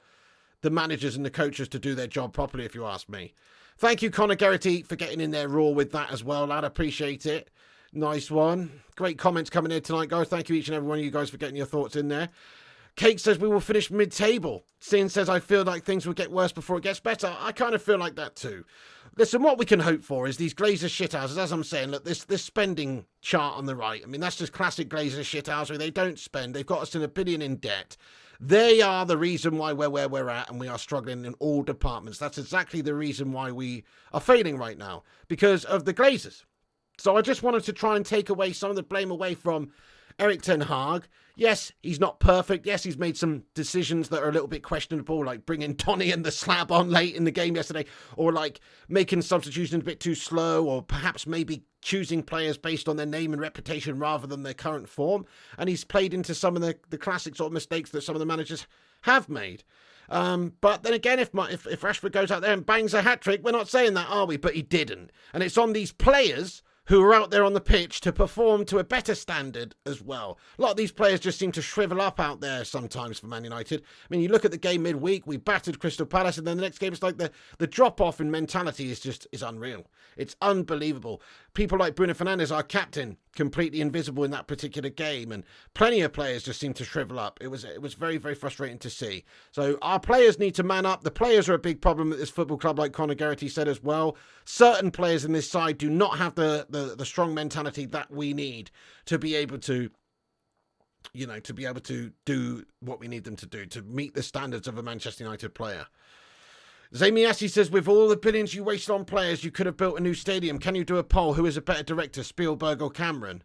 [SPEAKER 1] the managers and the coaches to do their job properly, if you ask me. Thank you, Connor Geraghty, for getting in there raw with that as well, lad. Appreciate it. Nice one. Great comments coming in tonight, guys. Thank you, each and every one of you guys, for getting your thoughts in there. Kate says we will finish mid-table. Sin says, I feel like things will get worse before it gets better. I kind of feel like that too. Listen, what we can hope for is these Glazer shithouses. As I'm saying, look, this spending chart on the right, I mean, that's just classic Glazer shithousery. They don't spend. They've got us in $1 billion in debt. They are the reason why we're where we're at, and we are struggling in all departments. That's exactly the reason why we are failing right now, because of the Glazers. So I just wanted to try and take away some of the blame away from Erik Ten Hag. Yes, he's not perfect. Yes, he's made some decisions that are a little bit questionable, like bringing Donny and the Slab on late in the game yesterday, or like making substitutions a bit too slow, or perhaps maybe choosing players based on their name and reputation rather than their current form. And he's played into some of the classic sort of mistakes that some of the managers have made. But then again, if Rashford goes out there and bangs a hat-trick, we're not saying that, are we? But he didn't. And it's on these players who are out there on the pitch to perform to a better standard as well. A lot of these players just seem to shrivel up out there sometimes for Man United. I mean, you look at the game midweek, we battered Crystal Palace, and then the next game, it's like the drop-off in mentality is unreal. It's unbelievable. People like Bruno Fernandes, our captain, completely invisible in that particular game, and plenty of players just seem to shrivel up. It was very, very frustrating to see. So our players need to man up. The players are a big problem at this football club, like Connor Geraghty said as well. Certain players in this side do not have the strong mentality that we need to be able to do what we need them to do, to meet the standards of a Manchester United player. Zamiasi says, with all the billions you wasted on players, you could have built a new stadium. Can you do a poll? Who is a better director, Spielberg or Cameron?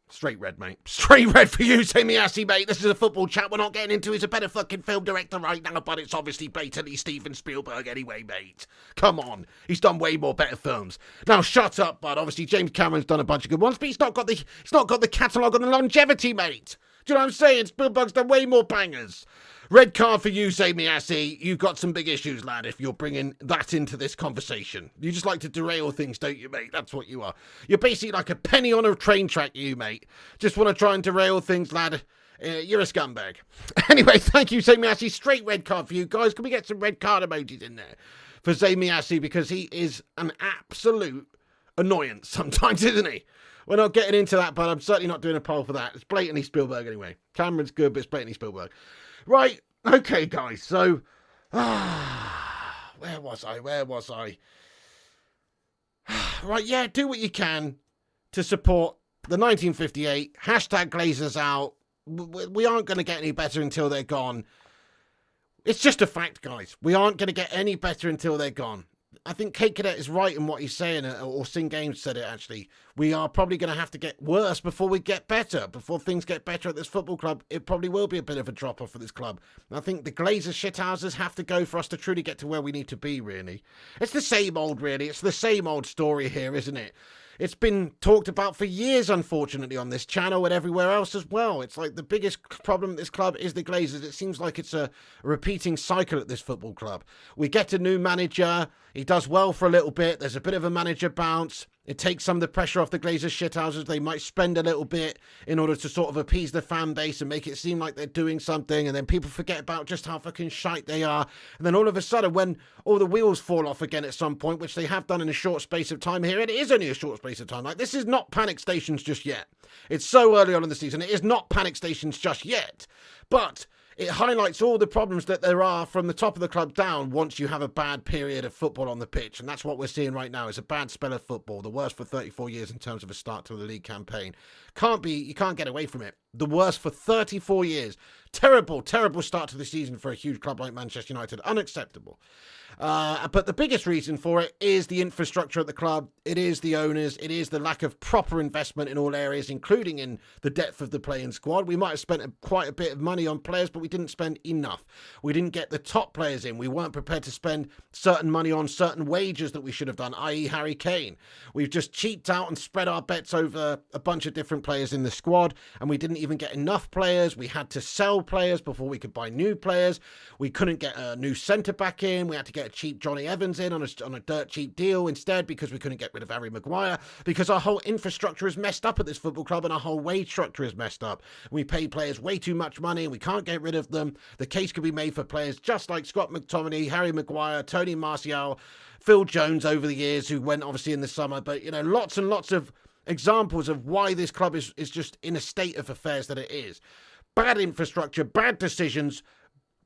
[SPEAKER 1] Straight red, mate. Straight red for you, Zamiasi, mate. This is a football chat we're not getting into. He's a better fucking film director right now, but it's obviously blatantly Steven Spielberg anyway, mate. Come on. He's done way more better films. Now, shut up, bud. Obviously, James Cameron's done a bunch of good ones, but he's not got the catalogue and the longevity, mate. Do you know what I'm saying? Spielberg's done way more bangers. Red card for you, Samiassi. You've got some big issues, lad, if you're bringing that into this conversation. You just like to derail things, don't you, mate? That's what you are. You're basically like a penny on a train track, you, mate. Just want to try and derail things, lad. You're a scumbag. Anyway, thank you, Samiassi. Straight red card for you. Guys, can we get some red card emojis in there for Samiassi? Because he is an absolute annoyance sometimes, isn't he? We're not getting into that, but I'm certainly not doing a poll for that. It's blatantly Spielberg anyway. Cameron's good, but it's blatantly Spielberg. Right, okay, guys, so, where was I? Right, yeah, do what you can to support the 1958, hashtag Glazers out. We aren't going to get any better until they're gone. It's just a fact, guys. We aren't going to get any better until they're gone. I think Kate Cadet is right in what he's saying, or Sing Games said it, actually. We are probably going to have to get worse before we get better. Before things get better at this football club, it probably will be a bit of a drop-off for this club. I think the Glazers shithouses have to go for us to truly get to where we need to be, really. It's the same old, really. It's the same old story here, isn't it? It's been talked about for years, unfortunately, on this channel and everywhere else as well. It's like the biggest problem at this club is the Glazers. It seems like it's a repeating cycle at this football club. We get a new manager. He does well for a little bit. There's a bit of a manager bounce. It takes some of the pressure off the Glazers shithouses. They might spend a little bit in order to sort of appease the fan base and make it seem like they're doing something. And then people forget about just how fucking shite they are. And then all of a sudden, when all the wheels fall off again at some point, which they have done in a short space of time here, it is only a short space of time. Like, this is not panic stations just yet. It's so early on in the season. It is not panic stations just yet. But it highlights all the problems that there are from the top of the club down once you have a bad period of football on the pitch. And that's what we're seeing right now. It's a bad spell of football, the worst for 34 years in terms of a start to the league campaign. You can't get away from it. The worst for 34 years. Terrible, terrible start to the season for a huge club like Manchester United. Unacceptable. But the biggest reason for it is the infrastructure at the club. It is the owners. It is the lack of proper investment in all areas, including in the depth of the playing squad. We might have spent quite a bit of money on players, but we didn't spend enough. We didn't get the top players in. We weren't prepared to spend certain money on certain wages that we should have done, i.e. Harry Kane. We've just cheaped out and spread our bets over a bunch of different players in the squad, and we didn't even get enough players. We had to sell players before we could buy new players. We couldn't get a new centre-back in. We had to get a cheap Johnny Evans in on a dirt cheap deal instead because we couldn't get rid of Harry Maguire, because our whole infrastructure is messed up at this football club and our whole wage structure is messed up. We pay players way too much money and we can't get rid of them. The case could be made for players just like Scott McTominay, Harry Maguire, Tony Martial, Phil Jones over the years, who went obviously in the summer, but lots and lots of examples of why this club is just in a state of affairs that it is. Bad infrastructure, bad decisions,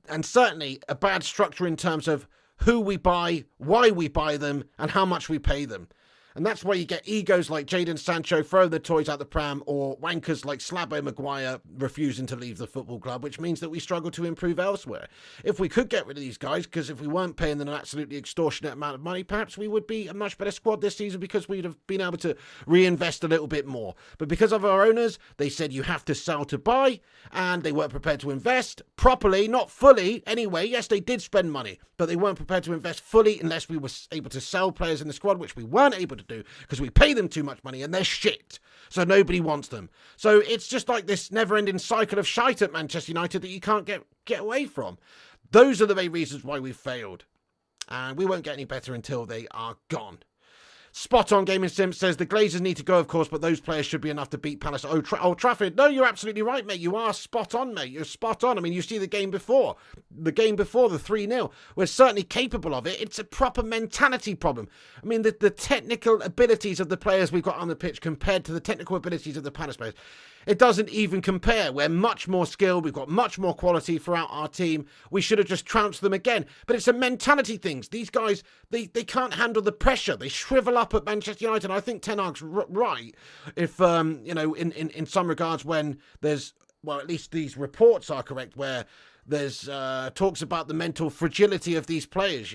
[SPEAKER 1] and certainly a bad structure in terms of who we buy, why we buy them, and how much we pay them. And that's why you get egos like Jadon Sancho throwing the toys out the pram, or wankers like Slabo Maguire refusing to leave the football club, which means that we struggle to improve elsewhere. If we could get rid of these guys, because if we weren't paying them an absolutely extortionate amount of money, perhaps we would be a much better squad this season because we'd have been able to reinvest a little bit more. But because of our owners, they said you have to sell to buy, and they weren't prepared to invest properly, not fully anyway. Yes, they did spend money, but they weren't prepared to invest fully unless we were able to sell players in the squad, which we weren't able to do because we pay them too much money and they're shit, so nobody wants them. So it's just like this never-ending cycle of shite at Manchester United that you can't get away from. Those are the main reasons why we've failed, and we won't get any better until they are gone. Spot on Gaming Sim says the Glazers need to go, of course, but those players should be enough to beat Palace at Old Trafford. No, you're absolutely right, mate. You are spot on, mate. You're spot on. I mean, you see the game before. The 3-0. We're certainly capable of it. It's a proper mentality problem. I mean, the technical abilities of the players we've got on the pitch compared to the technical abilities of the Palace players, it doesn't even compare. We're much more skilled. We've got much more quality throughout our team. We should have just trounced them again. But it's a mentality thing. These guys, they can't handle the pressure. They shrivel up at Manchester United. I think Ten Hag's right. If, in some regards, when there's, well, at least these reports are correct, where there's talks about the mental fragility of these players,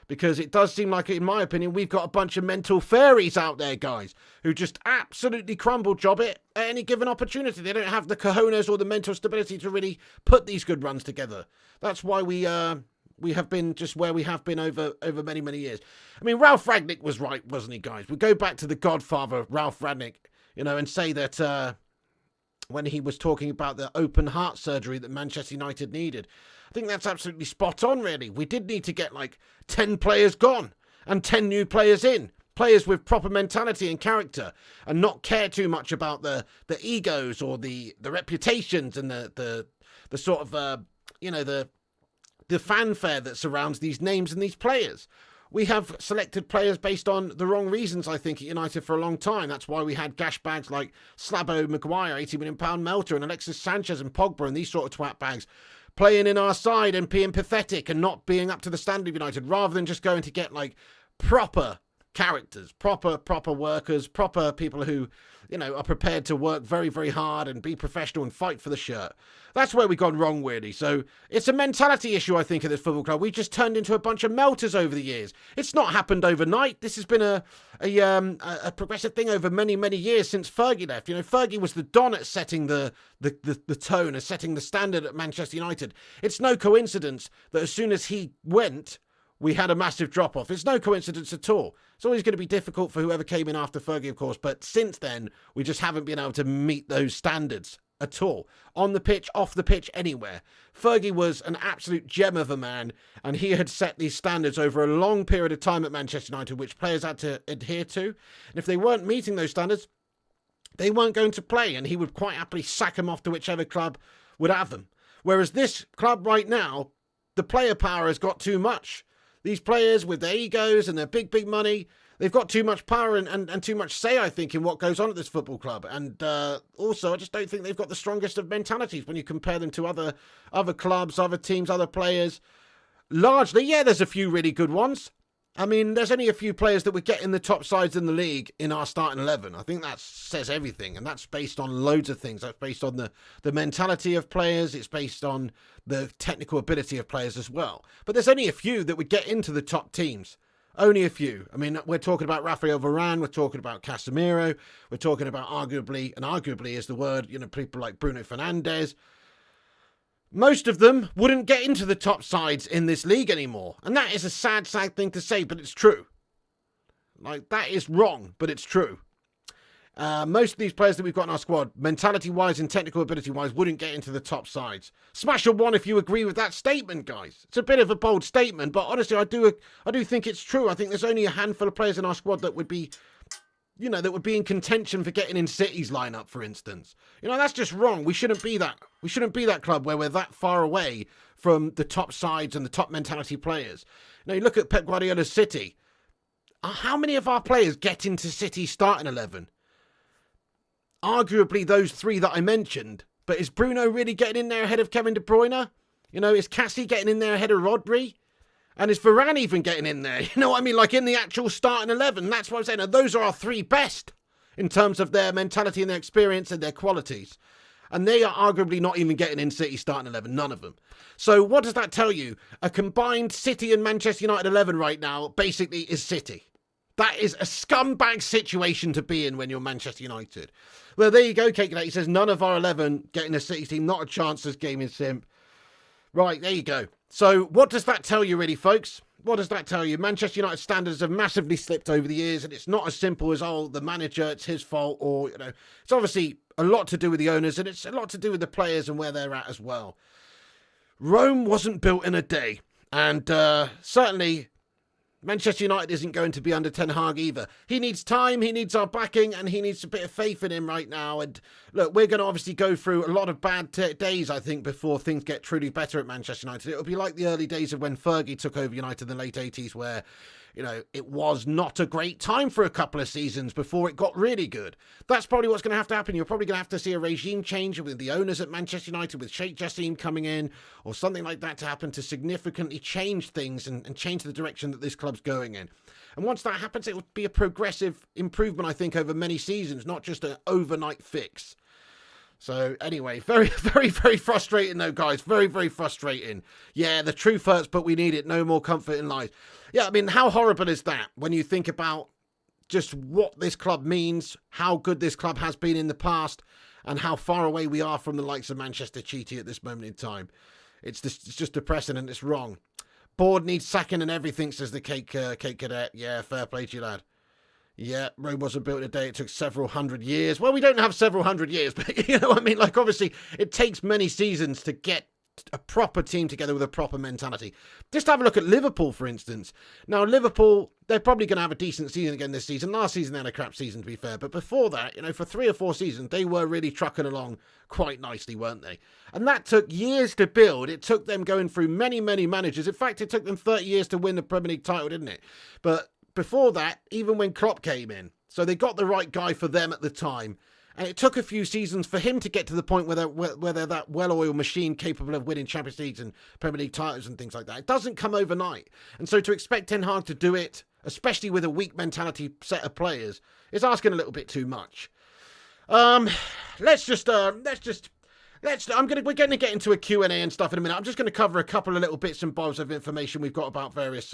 [SPEAKER 1] because it does seem like, in my opinion, we've got a bunch of mental fairies out there, guys, who just absolutely crumble job it at any given opportunity. They don't have the cojones or the mental stability to really put these good runs together. That's why we have been just where we have been over many, many years. I mean, Ralph Rangnick was right, wasn't he, guys? We go back to the godfather, Ralph Rangnick, and say that when he was talking about the open heart surgery that Manchester United needed. I think that's absolutely spot on, really. We did need to get like 10 players gone and 10 new players in. Players with proper mentality and character, and not care too much about the egos or the reputations and the sort of the fanfare that surrounds these names and these players. We have selected players based on the wrong reasons, I think, at United for a long time. That's why we had gash bags like Slabo Maguire, £80 million Melter, and Alexis Sanchez and Pogba and these sort of twat bags playing in our side and being pathetic and not being up to the standard of United, rather than just going to get like proper characters, proper workers, proper people who, are prepared to work very, very hard and be professional and fight for the shirt. That's where we've gone wrong, really. So it's a mentality issue, I think, at this football club. We've just turned into a bunch of melters over the years. It's not happened overnight. This has been a progressive thing over many, many years since Fergie left. Fergie was the don at setting the tone and setting the standard at Manchester United. It's no coincidence that as soon as he went, we had a massive drop-off. It's no coincidence at all. It's always going to be difficult for whoever came in after Fergie, of course, but since then, we just haven't been able to meet those standards at all. On the pitch, off the pitch, anywhere. Fergie was an absolute gem of a man, and he had set these standards over a long period of time at Manchester United, which players had to adhere to. And if they weren't meeting those standards, they weren't going to play, and he would quite happily sack them off to whichever club would have them. Whereas this club right now, the player power has got too much. These players with their egos and their big, big money, they've got too much power and too much say, I think, in what goes on at this football club. And also, I just don't think they've got the strongest of mentalities when you compare them to other clubs, other teams, other players. Largely, yeah, there's a few really good ones. I mean, there's only a few players that would get in the top sides in the league in our starting 11. I think that says everything, and that's based on loads of things. That's based on the mentality of players. It's based on the technical ability of players as well. But there's only a few that would get into the top teams. Only a few. I mean, we're talking about Rafael Varane, we're talking about Casemiro, we're talking about arguably is the word, people like Bruno Fernandes. Most of them wouldn't get into the top sides in this league anymore. And that is a sad, sad thing to say, but it's true. Like, that is wrong, but it's true. Most of these players that we've got in our squad, mentality-wise and technical ability-wise, wouldn't get into the top sides. Smash a one if you agree with that statement, guys. It's a bit of a bold statement, but honestly, I do think it's true. I think there's only a handful of players in our squad that would be, that would be in contention for getting in City's lineup, for instance. That's just wrong. We shouldn't be that. We shouldn't be that club where we're that far away from the top sides and the top mentality players. You look at Pep Guardiola's City. How many of our players get into City's starting 11? Arguably those three that I mentioned. But is Bruno really getting in there ahead of Kevin De Bruyne? Is Cassie getting in there ahead of Rodri? And is Varane even getting in there? You know what I mean? Like in the actual starting 11. That's what I'm saying. Now, those are our three best in terms of their mentality and their experience and their qualities. And they are arguably not even getting in City starting 11. None of them. So what does that tell you? A combined City and Manchester United 11 right now basically is City. That is a scumbag situation to be in when you're Manchester United. Well, there you go, Cake. He says none of our 11 getting a City team. Not a chance this game in Simp. Right, there you go. So what does that tell you, really, folks? What does that tell you? Manchester United standards have massively slipped over the years, and it's not as simple as, the manager, it's his fault, or, it's obviously a lot to do with the owners, and it's a lot to do with the players and where they're at as well. Rome wasn't built in a day, and certainly Manchester United isn't going to be under Ten Hag either. He needs time, he needs our backing, and he needs a bit of faith in him right now. And look, we're going to obviously go through a lot of bad days, I think, before things get truly better at Manchester United. It'll be like the early days of when Fergie took over United in the late 80s, where, it was not a great time for a couple of seasons before it got really good. That's probably what's going to have to happen. You're probably going to have to see a regime change with the owners at Manchester United, with Sheikh Jassim coming in, or something like that to happen to significantly change things and change the direction that this club's going in. And once that happens, it will be a progressive improvement, I think, over many seasons, not just an overnight fix. So anyway, very, very, very frustrating though, guys. Very, very frustrating. Yeah, the truth hurts, but we need it. No more comfort in lies. Yeah, I mean, how horrible is that when you think about just what this club means, how good this club has been in the past, and how far away we are from the likes of Manchester City at this moment in time. It's just depressing and it's wrong. Board needs sacking and everything, says the cake cadet. Yeah, fair play to you, lad. Yeah, Rome wasn't built in a day. It took several hundred years. Well, we don't have several hundred years, but you know what I mean? Like, obviously, it takes many seasons to get a proper team together with a proper mentality. Just have a look at Liverpool, for instance. Now, Liverpool, they're probably going to have a decent season again this season. Last season, they had a crap season, to be fair. But before that, you know, for 3 or 4 seasons, they were really trucking along quite nicely, weren't they? And that took years to build. It took them going through many, many managers. In fact, it took them 30 years to win the Premier League title, didn't it? But before that, even when Klopp came in, so they got the right guy for them at the time. And it took a few seasons for him to get to the point where they're that well-oiled machine capable of winning Champions Leagues and Premier League titles and things like that. It doesn't come overnight. And so to expect Ten Hag to do it, especially with a weak mentality set of players, is asking a little bit too much. We're going to get into a Q&A and stuff in a minute. I'm just going to cover a couple of little bits and bobs of information we've got about various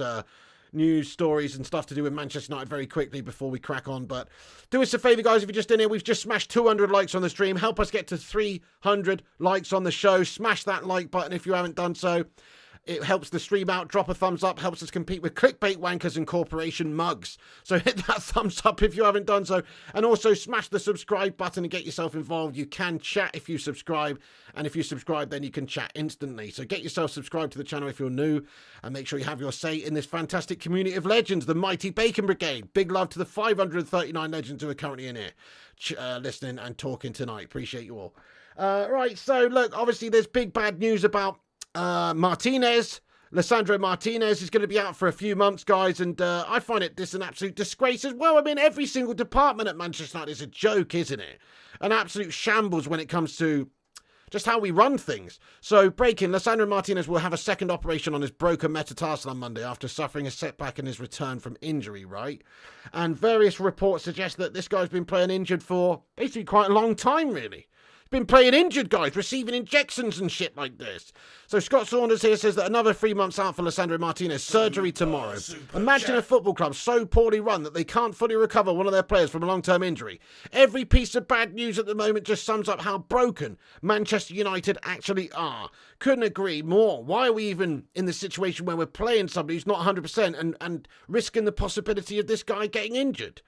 [SPEAKER 1] news stories and stuff to do with Manchester United very quickly before we crack on. But do us a favour, guys, if you're just in here, we've just smashed 200 likes on the stream. Help us get to 300 likes on the show. Smash that like button if you haven't done so. It helps the stream out. Drop a thumbs up. Helps us compete with clickbait wankers and corporation mugs. So hit that thumbs up if you haven't done so. And also smash the subscribe button and get yourself involved. You can chat if you subscribe. And if you subscribe, then you can chat instantly. So get yourself subscribed to the channel if you're new. And make sure you have your say in this fantastic community of legends, the mighty Bacon Brigade. Big love to the 539 legends who are currently in here listening and talking tonight. Appreciate you all. Right, so look, obviously there's big bad news about Martinez. Lisandro Martinez is going to be out for a few months, guys, and I find this an absolute disgrace as well. I mean, every single department at Manchester United is a joke, isn't it? An absolute shambles when it comes to just how we run things. So, breaking, Lisandro Martinez will have a second operation on his broken metatarsal on Monday after suffering a setback in his return from injury, right? And various reports suggest that this guy's been playing injured for basically quite a long time, really. Been playing injured, guys, receiving injections and shit like this. So Scott Saunders here says that another 3 months out for Lisandro Martinez, surgery tomorrow. Imagine a football club so poorly run that they can't fully recover one of their players from a long-term injury. Every piece of bad news at the moment just sums up how broken Manchester United actually are. Couldn't agree more. Why are we even in the situation where we're playing somebody who's not 100% and risking the possibility of this guy getting injured?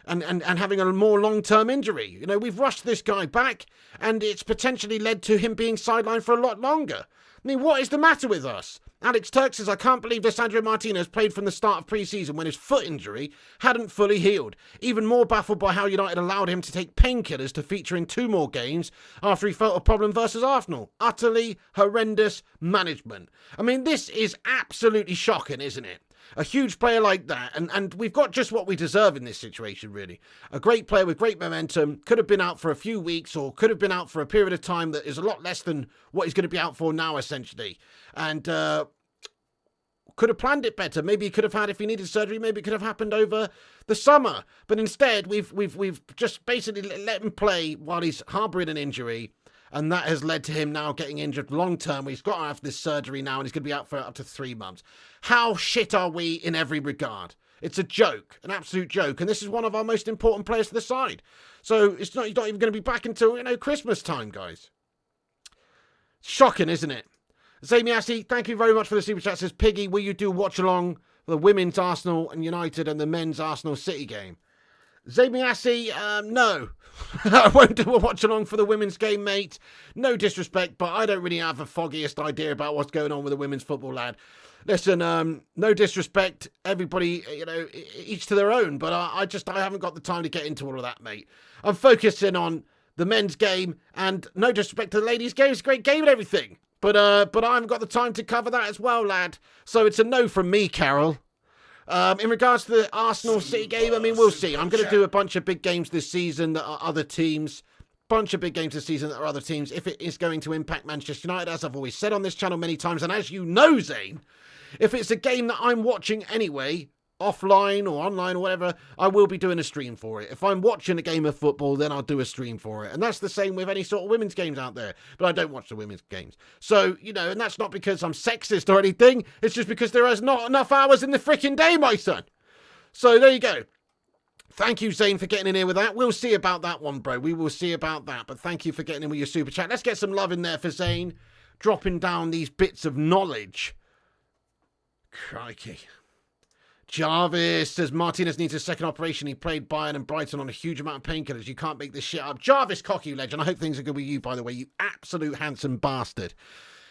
[SPEAKER 1] And having a more long-term injury. You know, we've rushed this guy back, and it's potentially led to him being sidelined for a lot longer. I mean, what is the matter with us? Alex Turk says, I can't believe Lisandro Martinez played from the start of pre-season when his foot injury hadn't fully healed. Even more baffled by how United allowed him to take painkillers to feature in 2 more games after he felt a problem versus Arsenal. Utterly horrendous management. I mean, this is absolutely shocking, isn't it? A huge player like that, and we've got just what we deserve in this situation, really. A great player with great momentum, could have been out for a few weeks or could have been out for a period of time that is a lot less than what he's going to be out for now, essentially. And could have planned it better. Maybe he could have had, if he needed surgery, maybe it could have happened over the summer. But instead, we've just basically let him play while he's harbouring an injury. And that has led to him now getting injured long term. He's got to have this surgery now and he's going to be out for up to 3 months. How shit are we in every regard? It's a joke, an absolute joke. And this is one of our most important players to the side. So he's not even going to be back until, Christmas time, guys. Shocking, isn't it? Zamiasi, thank you very much for the super chat. Says, Piggy, will you do watch along for the women's Arsenal and United and the men's Arsenal City game? Zamiasi, no. I won't do a watch along for the women's game, mate. No disrespect, but I don't really have the foggiest idea about what's going on with the women's football, lad. Listen, no disrespect. Everybody, each to their own, but I haven't got the time to get into all of that, mate. I'm focusing on the men's game, and no disrespect to the ladies' game. It's a great game and everything. But I haven't got the time to cover that as well, lad. So it's a no from me, Carol. In regards to the Arsenal City game, I mean, we'll see. I'm going to do a bunch of big games this season that are other teams. Bunch of big games this season that are other teams. If it is going to impact Manchester United, as I've always said on this channel many times, and as you know, Zane, if it's a game that I'm watching anyway, offline or online or whatever, I will be doing a stream for it. If I'm watching a game of football, then I'll do a stream for it. And that's the same with any sort of women's games out there. But I don't watch the women's games. So, and that's not because I'm sexist or anything. It's just because there is not enough hours in the freaking day, my son. So there you go. Thank you, Zane, for getting in here with that. We'll see about that one, bro. We will see about that. But thank you for getting in with your super chat. Let's get some love in there for Zane. Dropping down these bits of knowledge. Crikey. Jarvis says Martinez needs a second operation. He played Bayern and Brighton on a huge amount of painkillers. You can't make this shit up. Jarvis, cocky legend. I hope things are good with you, by the way, you absolute handsome bastard.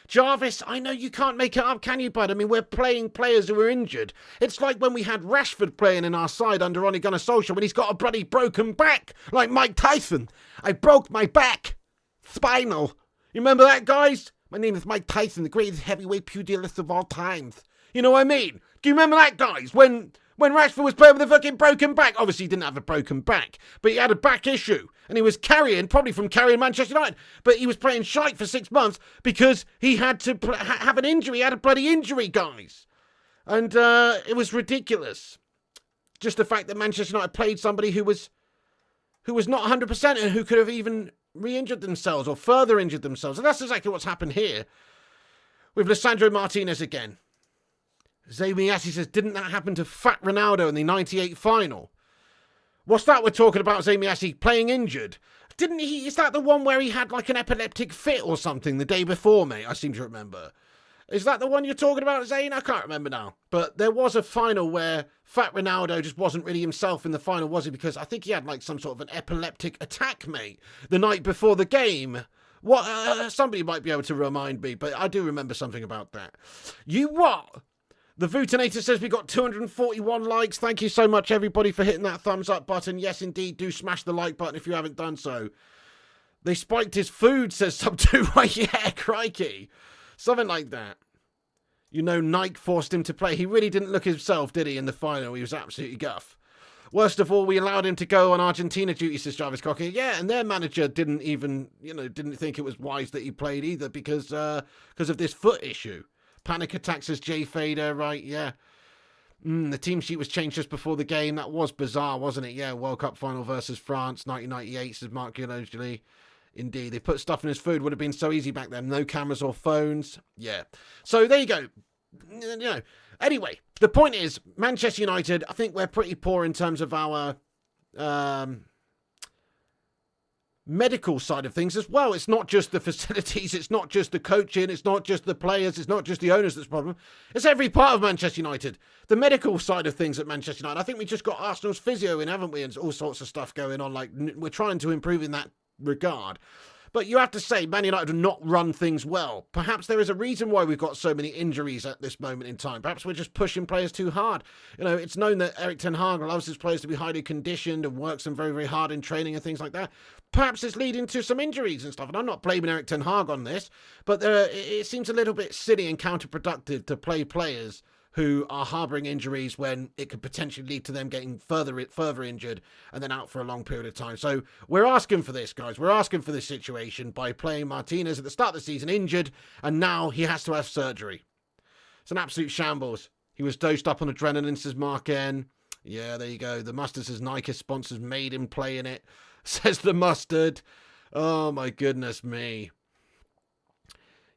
[SPEAKER 1] Jarvis, I know you can't make it up, can you, bud? I mean, we're playing players who are injured. It's like when we had Rashford playing in our side under Ole Gunnar Solskjaer when he's got a bloody broken back, like Mike Tyson. I broke my back. Spinal. You remember that, guys? My name is Mike Tyson, the greatest heavyweight pugilist of all times. You know what I mean? Do you remember that, guys? When Rashford was playing with a fucking broken back. Obviously, he didn't have a broken back, but he had a back issue. And he was carrying, probably from carrying Manchester United. But he was playing shite for 6 months because he had to have an injury. He had a bloody injury, guys. And it was ridiculous. Just the fact that Manchester United played somebody who was not 100% and who could have even re-injured themselves or further injured themselves. And that's exactly what's happened here with Lisandro Martinez again. Zaymiassi says, didn't that happen to Fat Ronaldo in the 98 final? What's that we're talking about, Zaymiassi playing injured? Didn't he? Is that the one where he had like an epileptic fit or something the day before, mate? I seem to remember. Is that the one you're talking about, Zayn? I can't remember now. But there was a final where Fat Ronaldo just wasn't really himself in the final, was he? Because I think he had like some sort of an epileptic attack, mate, the night before the game. What? Somebody might be able to remind me, but I do remember something about that. You what? The Vutinator says we got 241 likes. Thank you so much, everybody, for hitting that thumbs up button. Yes, indeed, do smash the like button if you haven't done so. They spiked his food, says sub 2. Yeah, crikey. Something like that. You know, Nike forced him to play. He really didn't look himself, did he, in the final? He was absolutely guff. Worst of all, we allowed him to go on Argentina duty, says Jarvis Cocker. Yeah, and their manager didn't even, didn't think it was wise that he played either because of this foot issue. Panic attacks, says Jay Fader, right, yeah. The team sheet was changed just before the game. That was bizarre, wasn't it? Yeah, World Cup final versus France, 1998, says Mark Gianogli. Indeed, they put stuff in his food. Would have been so easy back then. No cameras or phones. Yeah. So there you go. Anyway, the point is, Manchester United, I think we're pretty poor in terms of our medical side of things as well. It's not just the facilities, it's not just the coaching, it's not just the players, it's not just the owners that's the problem. It's every part of Manchester United. The medical side of things at Manchester United. I think we just got Arsenal's physio in, haven't we? And all sorts of stuff going on. Like, we're trying to improve in that regard. But you have to say, Man United do not run things well. Perhaps there is a reason why we've got so many injuries at this moment in time. Perhaps we're just pushing players too hard. It's known that Erik ten Hag loves his players to be highly conditioned and works them very, very hard in training and things like that. Perhaps it's leading to some injuries and stuff. And I'm not blaming Erik ten Hag on this, but it seems a little bit silly and counterproductive to play players who are harbouring injuries when it could potentially lead to them getting further injured and then out for a long period of time. So we're asking for this, guys. We're asking for this situation by playing Martinez at the start of the season injured, and now he has to have surgery. It's an absolute shambles. He was dosed up on adrenaline, says Mark N. Yeah, there you go. The Mustard says Nike sponsors made him play in it, says the Mustard. Oh, my goodness me.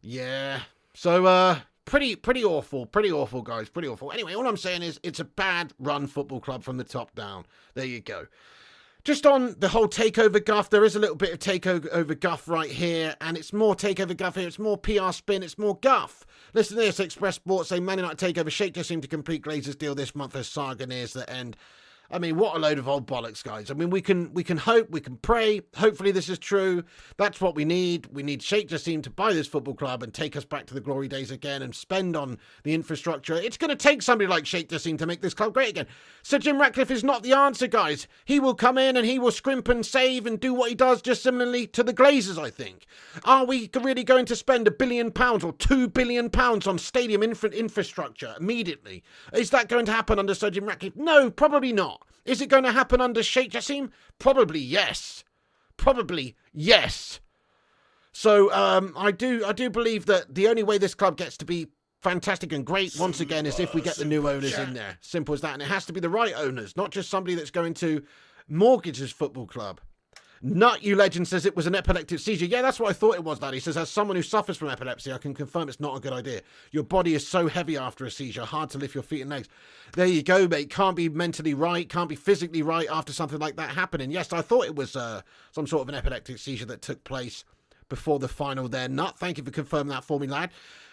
[SPEAKER 1] Yeah. So, Pretty awful, guys, pretty awful. Anyway, all I'm saying is it's a bad run football club from the top down. There you go. Just on the whole takeover guff, there is a little bit of takeover guff right here, and it's more takeover guff here. It's more PR spin. It's more guff. Listen to this. Express Sports say Man United takeover. Sheikh just seemed to complete Glazer's deal this month as saga nears the end. I mean, what a load of old bollocks, guys. I mean, we can hope, we can pray. Hopefully this is true. That's what we need. We need Sheikh Jassim to buy this football club and take us back to the glory days again and spend on the infrastructure. It's going to take somebody like Sheikh Jassim to make this club great again. Sir Jim Ratcliffe is not the answer, guys. He will come in and he will scrimp and save and do what he does just similarly to the Glazers, I think. Are we really going to spend £1 billion or £2 billion on stadium infrastructure immediately? Is that going to happen under Sir Jim Ratcliffe? No, probably not. Is it going to happen under Sheikh Jassim? Probably yes. Probably yes. So I do believe that the only way this club gets to be fantastic and great once again is if we get the new owners in there. Simple as that. And it has to be the right owners, not just somebody that's going to mortgage his football club. Nut You Legend says it was an epileptic seizure. Yeah, that's what I thought it was, Dad. He says, as someone who suffers from epilepsy, I can confirm it's not a good idea. Your body is so heavy after a seizure, hard to lift your feet and legs. There you go, mate. Can't be mentally right, can't be physically right after something like that happening. Yes, I thought it was some sort of an epileptic seizure that took place before the final there. Nut, thank you for confirming that for me, lad.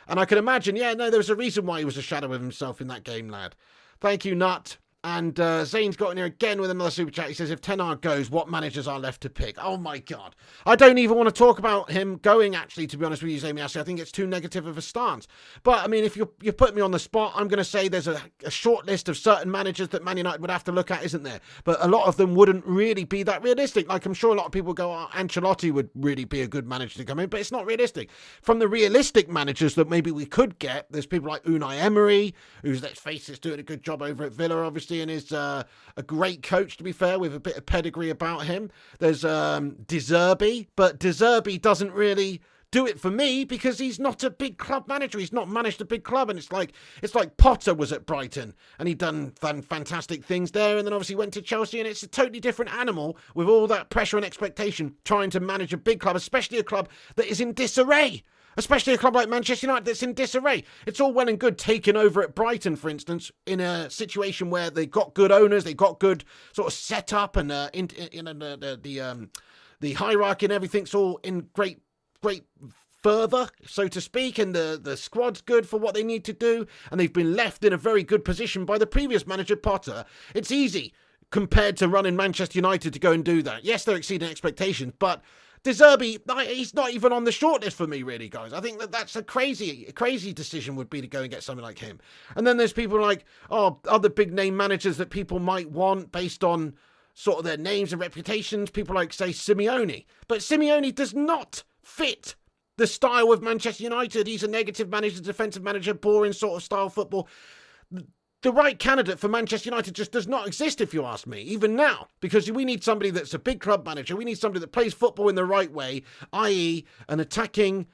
[SPEAKER 1] And I can imagine, yeah, no, there was a reason why he was a shadow of himself in that game, lad. Thank you, Nut. And Zane's got in here again with another super chat. He says, if Ten Hag goes, what managers are left to pick? Oh, my God. I don't even want to talk about him going, actually, to be honest with you, Zane Miassi. I think it's too negative of a stance. But, I mean, if you put me on the spot, I'm going to say there's a short list of certain managers that Man United would have to look at, isn't there? But a lot of them wouldn't really be that realistic. Like, I'm sure a lot of people go, oh, Ancelotti would really be a good manager to come in, but it's not realistic. From the realistic managers that maybe we could get, there's people like Unai Emery, who's, let's face it, doing a good job over at Villa, obviously, and is a great coach, to be fair, with a bit of pedigree about him. There's De Zerbi, but De Zerbi doesn't really do it for me because he's not a big club manager. He's not managed a big club, and it's like Potter was at Brighton and he'd done fantastic things there, and then obviously went to Chelsea, and it's a totally different animal with all that pressure and expectation trying to manage a big club, especially a club that is in disarray. Especially a club like Manchester United that's in disarray. It's all well and good taking over at Brighton, for instance, in a situation where they've got good owners, they've got good sort of setup, and the hierarchy and everything's all in great further, so to speak, and the squad's good for what they need to do, and they've been left in a very good position by the previous manager, Potter. It's easy compared to running Manchester United to go and do that. Yes, they're exceeding expectations, but De Zerbi, he's not even on the shortlist for me, really, guys. I think that's a crazy decision would be to go and get something like him. And then there's people like, other big name managers that people might want based on sort of their names and reputations. People like, say, Simeone. But Simeone does not fit the style of Manchester United. He's a negative manager, defensive manager, boring sort of style football. The right candidate for Manchester United just does not exist, if you ask me, even now, because we need somebody that's a big club manager. We need somebody that plays football in the right way, i.e. an attacking,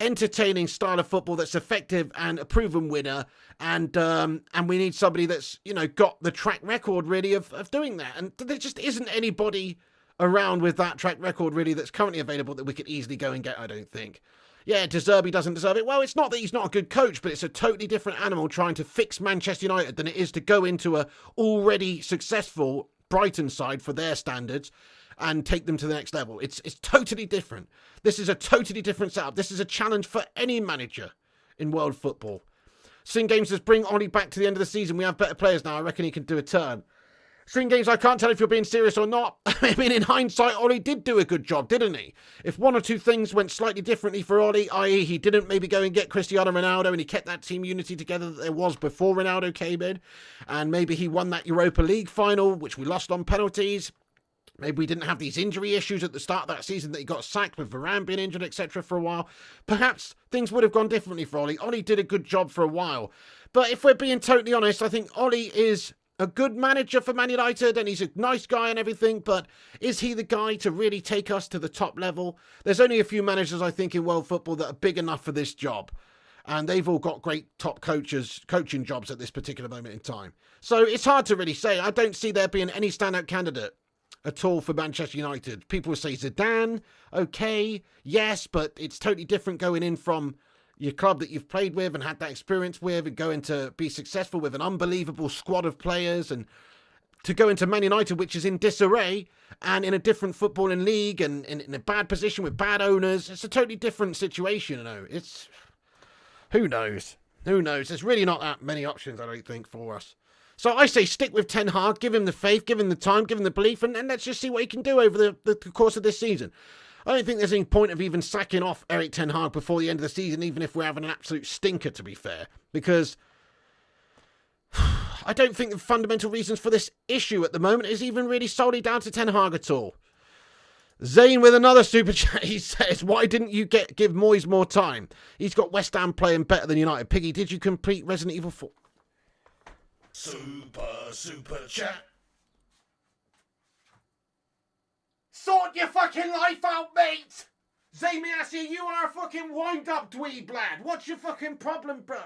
[SPEAKER 1] entertaining style of football that's effective and a proven winner. And we need somebody that's, got the track record, really, of doing that. And there just isn't anybody around with that track record, really, that's currently available that we could easily go and get, I don't think. Yeah, De Zerbi doesn't deserve it. Well, it's not that he's not a good coach, but it's a totally different animal trying to fix Manchester United than it is to go into a already successful Brighton side for their standards and take them to the next level. It's totally different. This is a totally different setup. This is a challenge for any manager in world football. Sin Games says, bring Ollie back to the end of the season. We have better players now. I reckon he can do a turn. String Games, I can't tell if you're being serious or not. I mean, in hindsight, Ollie did do a good job, didn't he? If one or two things went slightly differently for Ollie, i.e. he didn't maybe go and get Cristiano Ronaldo and he kept that team unity together that there was before Ronaldo came in, and maybe he won that Europa League final, which we lost on penalties. Maybe we didn't have these injury issues at the start of that season that he got sacked with Varane being injured, etc. for a while. Perhaps things would have gone differently for Ollie. Ollie did a good job for a while. But if we're being totally honest, I think Ollie is a good manager for Man United, and he's a nice guy and everything, but is he the guy to really take us to the top level? There's only a few managers, I think, in world football that are big enough for this job, and they've all got great top coaching jobs at this particular moment in time. So it's hard to really say. I don't see there being any standout candidate at all for Manchester United. People say Zidane, okay, yes, but it's totally different going in from your club that you've played with and had that experience with, and going to be successful with an unbelievable squad of players, and to go into Man United, which is in disarray and in a different footballing league and in a bad position with bad owners. It's a totally different situation, It's, who knows? There's really not that many options, I don't think, for us. So I say stick with Ten Hag, give him the faith, give him the time, give him the belief, and let's just see what he can do over the course of this season. I don't think there's any point of even sacking off Erik Ten Hag before the end of the season, even if we're having an absolute stinker, to be fair. Because I don't think the fundamental reasons for this issue at the moment is even really solely down to Ten Hag at all. Zane with another super chat, he says, why didn't you give Moyes more time? He's got West Ham playing better than United. Piggy, did you complete Resident Evil 4? Super chat. Sort your fucking life out, mate! Zane Miassi, you are a fucking wind-up dweeb, lad. What's your fucking problem, bro?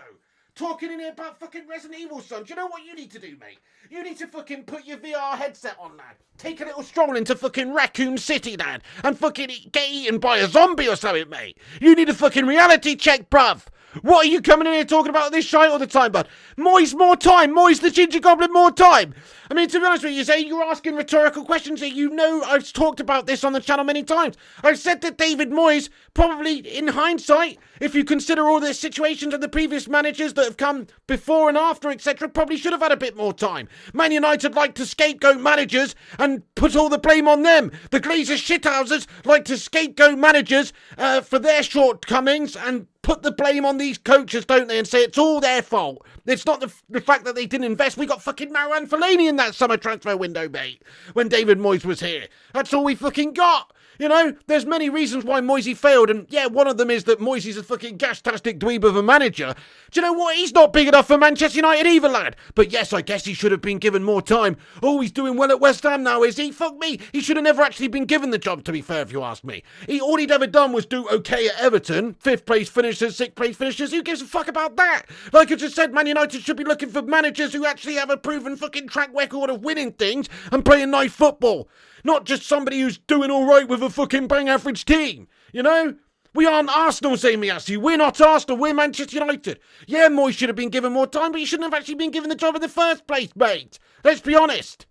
[SPEAKER 1] Talking in here about fucking Resident Evil, son. Do you know what you need to do, mate? You need to fucking put your VR headset on, lad. Take a little stroll into fucking Raccoon City, lad. And fucking get eaten by a zombie or something, mate. You need a fucking reality check, bruv. What are you coming in here talking about this shite all the time, bud? Moyes more time. Moyes the Ginger Goblin more time. I mean, to be honest with you, you're asking rhetorical questions here. You know I've talked about this on the channel many times. I've said that David Moyes, probably in hindsight, if you consider all the situations and the previous managers that have come before and after, etc., probably should have had a bit more time. Man United like to scapegoat managers and put all the blame on them. The Glazer shithouses like to scapegoat managers for their shortcomings and put the blame on these coaches, don't they, and say it's all their fault. It's not the fact that they didn't invest. We got fucking Marouane Fellaini in that summer transfer window, mate, when David Moyes was here. That's all we fucking got. You know, there's many reasons why Moisey failed, and yeah, one of them is that Moisey's a fucking gas-tastic dweeb of a manager. Do you know what? He's not big enough for Manchester United either, lad. But yes, I guess he should have been given more time. Oh, he's doing well at West Ham now, is he? Fuck me. He should have never actually been given the job, to be fair, if you ask me. All he'd ever done was do okay at Everton. 5th place finishers, 6th place finishers. Who gives a fuck about that? Like I just said, Man United should be looking for managers who actually have a proven fucking track record of winning things and playing nice football. Not just somebody who's doing all right with a fucking bang average team, you know? We aren't Arsenal, Zamiassi. We're not Arsenal, we're Manchester United. Yeah, Moyes should have been given more time, but he shouldn't have actually been given the job in the first place, mate. Let's be honest.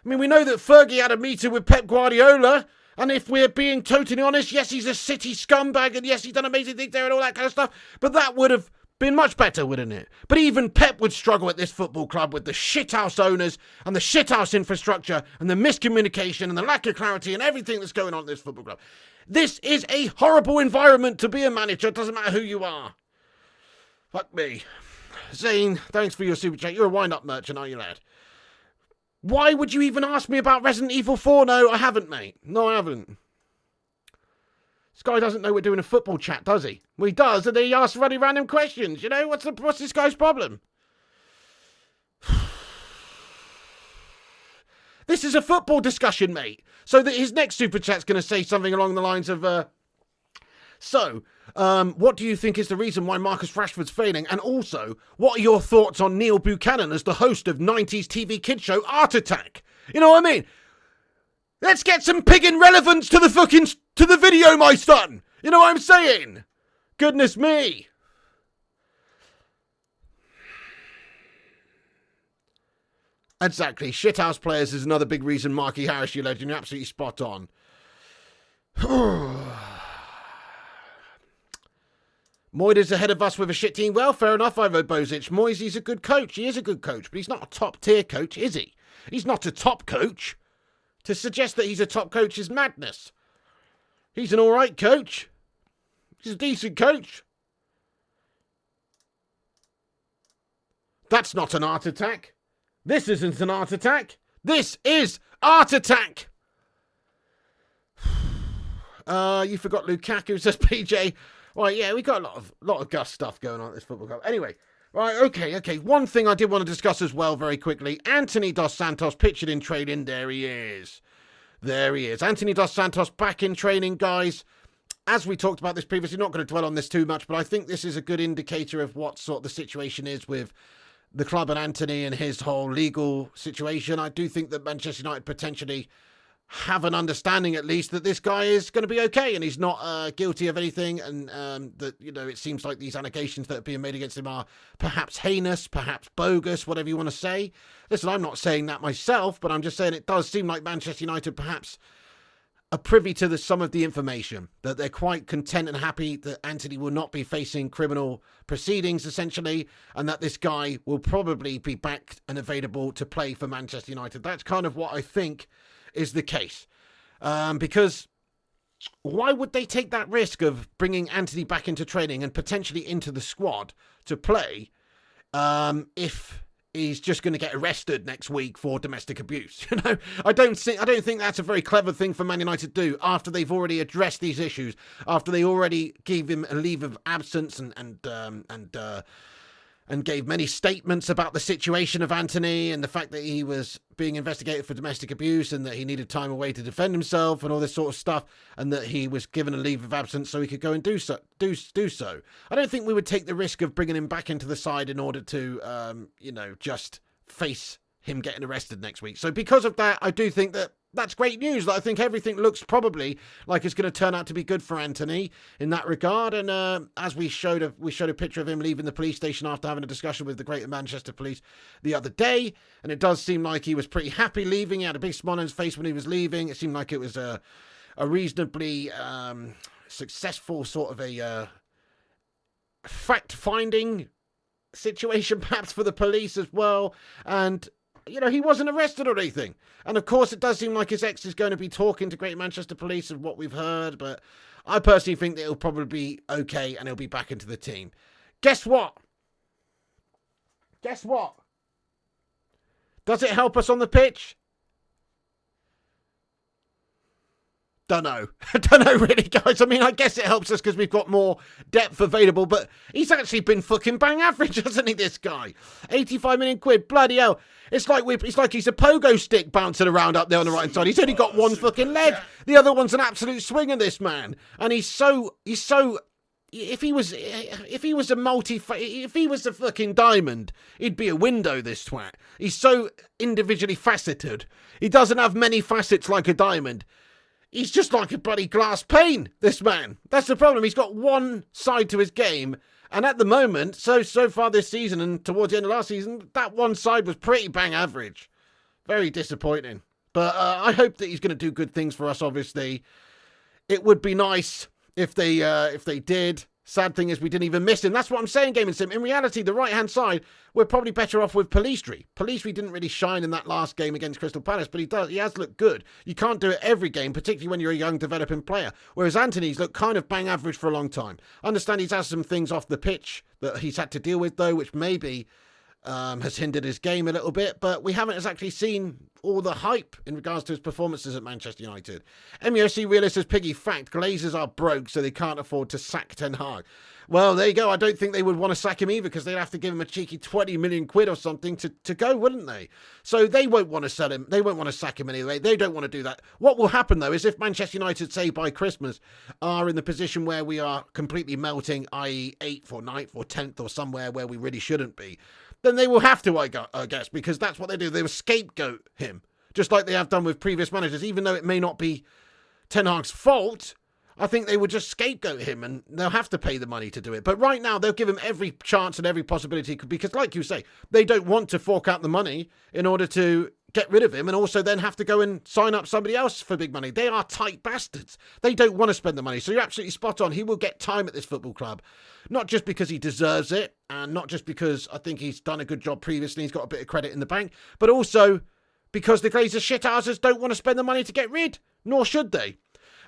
[SPEAKER 1] I mean, we know that Fergie had a meeting with Pep Guardiola, and if we're being totally honest, yes, he's a City scumbag, and yes, he's done amazing things there and all that kind of stuff, but that would have been much better, wouldn't it? But even Pep would struggle at this football club with the shithouse owners and the shithouse infrastructure and the miscommunication and the lack of clarity and everything that's going on at this football club. This is a horrible environment to be a manager. It doesn't matter who you are. Fuck me. Zane, thanks for your super chat. You're a wind-up merchant, aren't you, lad? Why would you even ask me about Resident Evil 4? No, I haven't, mate. No, I haven't. This guy doesn't know we're doing a football chat, does he? Well, he does, and then he asks really random questions. You know, what's this guy's problem? This is a football discussion, mate. So that his next super chat's going to say something along the lines of, what do you think is the reason why Marcus Rashford's failing? And also, what are your thoughts on Neil Buchanan as the host of 90s TV kid show Art Attack? You know what I mean? Let's get some piggin' relevance to the video, my son. You know what I'm saying? Goodness me. Exactly. Shithouse players is another big reason, Marky Harris, you legend. You're absolutely spot on. Moyes is ahead of us with a shit team. Well, fair enough, Ivo Bozic. Moyes, he's a good coach. He is a good coach, but he's not a top-tier coach, is he? He's not a top coach. To suggest that he's a top coach is madness. He's an alright coach. He's a decent coach. That's not an art attack. This isn't an art attack. This is Art Attack. You forgot Lukaku, says PJ. Right, yeah, we got a lot of Gus stuff going on at this football club. Anyway, right, okay. One thing I did want to discuss as well very quickly. Anthony Dos Santos pictured in training. There he is. Anthony Dos Santos back in training, guys. As we talked about this previously, not going to dwell on this too much, but I think this is a good indicator of what sort of the situation is with the club and Anthony and his whole legal situation. I do think that Manchester United potentially have an understanding, at least, that this guy is going to be okay and he's not guilty of anything, and that, you know, it seems like these allegations that are being made against him are perhaps heinous, perhaps bogus, whatever you want to say. Listen, I'm not saying that myself, but I'm just saying it does seem like Manchester United perhaps are privy to some of the information, that they're quite content and happy that Anthony will not be facing criminal proceedings, essentially, and that this guy will probably be back and available to play for Manchester United. That's kind of what I think is the case. Because why would they take that risk of bringing Anthony back into training and potentially into the squad to play if he's just going to get arrested next week for domestic abuse? You know, I don't think that's a very clever thing for Man United to do after they've already addressed these issues, after they already gave him a leave of absence and gave many statements about the situation of Anthony and the fact that he was being investigated for domestic abuse and that he needed time away to defend himself and all this sort of stuff, and that he was given a leave of absence so he could go and do so. I don't think we would take the risk of bringing him back into the side in order to, just face him getting arrested next week. So because of that, I do think that that's great news. I think everything looks probably like it's going to turn out to be good for Anthony in that regard. And as we showed a picture of him leaving the police station after having a discussion with the Greater Manchester Police the other day, and it does seem like he was pretty happy leaving. He had a big smile on his face when he was leaving. It seemed like it was a reasonably successful sort of a fact-finding situation, perhaps for the police as well. And he wasn't arrested or anything. And of course, it does seem like his ex is going to be talking to Greater Manchester Police of what we've heard. But I personally think that it'll probably be okay and he'll be back into the team. Guess what? Does it help us on the pitch? Don't know. I don't know really, guys. I mean, I guess it helps us because we've got more depth available, but he's actually been fucking bang average, hasn't he, this guy? 85 million quid, bloody hell. It's like he's a pogo stick bouncing around up there on the right side. He's only got one fucking leg. The other one's an absolute swinger, this man. And he's so if he was a fucking diamond, he'd be a window, this twat. He's so individually faceted. He doesn't have many facets like a diamond. He's just like a bloody glass pane, this man. That's the problem. He's got one side to his game. And at the moment, so far this season and towards the end of last season, that one side was pretty bang average. Very disappointing. But I hope that he's going to do good things for us, obviously. It would be nice if they did. Sad thing is we didn't even miss him. That's what I'm saying, Gaming Sim. In reality, the right-hand side, we're probably better off with Pellistri. Pellistri didn't really shine in that last game against Crystal Palace, but he has looked good. You can't do it every game, particularly when you're a young developing player. Whereas Anthony's looked kind of bang average for a long time. I understand he's had some things off the pitch that he's had to deal with, though, which maybe has hindered his game a little bit, but we haven't exactly seen all the hype in regards to his performances at Manchester United. MUFC Realist says, Piggy, fact, Glazers are broke, so they can't afford to sack Ten Hag. Well, there you go. I don't think they would want to sack him either because they'd have to give him a cheeky 20 million quid or something to go, wouldn't they? So they won't want to sell him. They won't want to sack him anyway. They don't want to do that. What will happen, though, is if Manchester United, say, by Christmas, are in the position where we are completely melting, i.e. 8th or 9th or 10th or somewhere where we really shouldn't be, then they will have to, I guess, because that's what they do. They will scapegoat him, just like they have done with previous managers. Even though it may not be Ten Hag's fault, I think they would just scapegoat him and they'll have to pay the money to do it. But right now, they'll give him every chance and every possibility because, like you say, they don't want to fork out the money in order to get rid of him and also then have to go and sign up somebody else for big money. They are tight bastards. They don't want to spend the money. So you're absolutely spot on. He will get time at this football club, not just because he deserves it and not just because I think he's done a good job previously. He's got a bit of credit in the bank, but also because the Glazers shithouses don't want to spend the money to get rid, nor should they.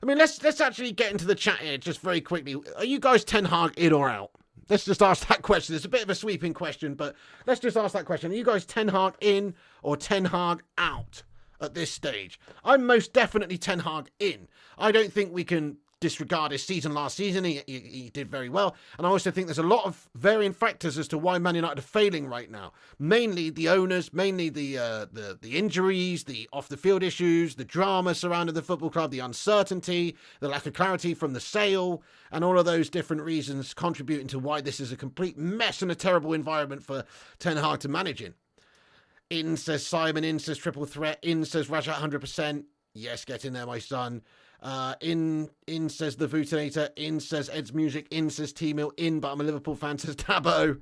[SPEAKER 1] I mean, let's actually get into the chat here just very quickly. Are you guys Ten Hag in or out? Let's just ask that question. It's a bit of a sweeping question, but let's just ask that question. Are you guys Ten Hag in or Ten Hag out at this stage? I'm most definitely Ten Hag in. I don't think we can disregard his season last season. He did very well. And I also think there's a lot of varying factors as to why Man United are failing right now. Mainly the owners, mainly the injuries, the off-the-field issues, the drama surrounding the football club, the uncertainty, the lack of clarity from the sale, and all of those different reasons contributing to why this is a complete mess and a terrible environment for Ten Hag to manage in. In says Simon, in says Triple Threat, in says Rajat 100%. Yes, get in there, my son. In says the Vootinator, in says Ed's Music, in says T-Mill, in but I'm a Liverpool fan, says Dabo.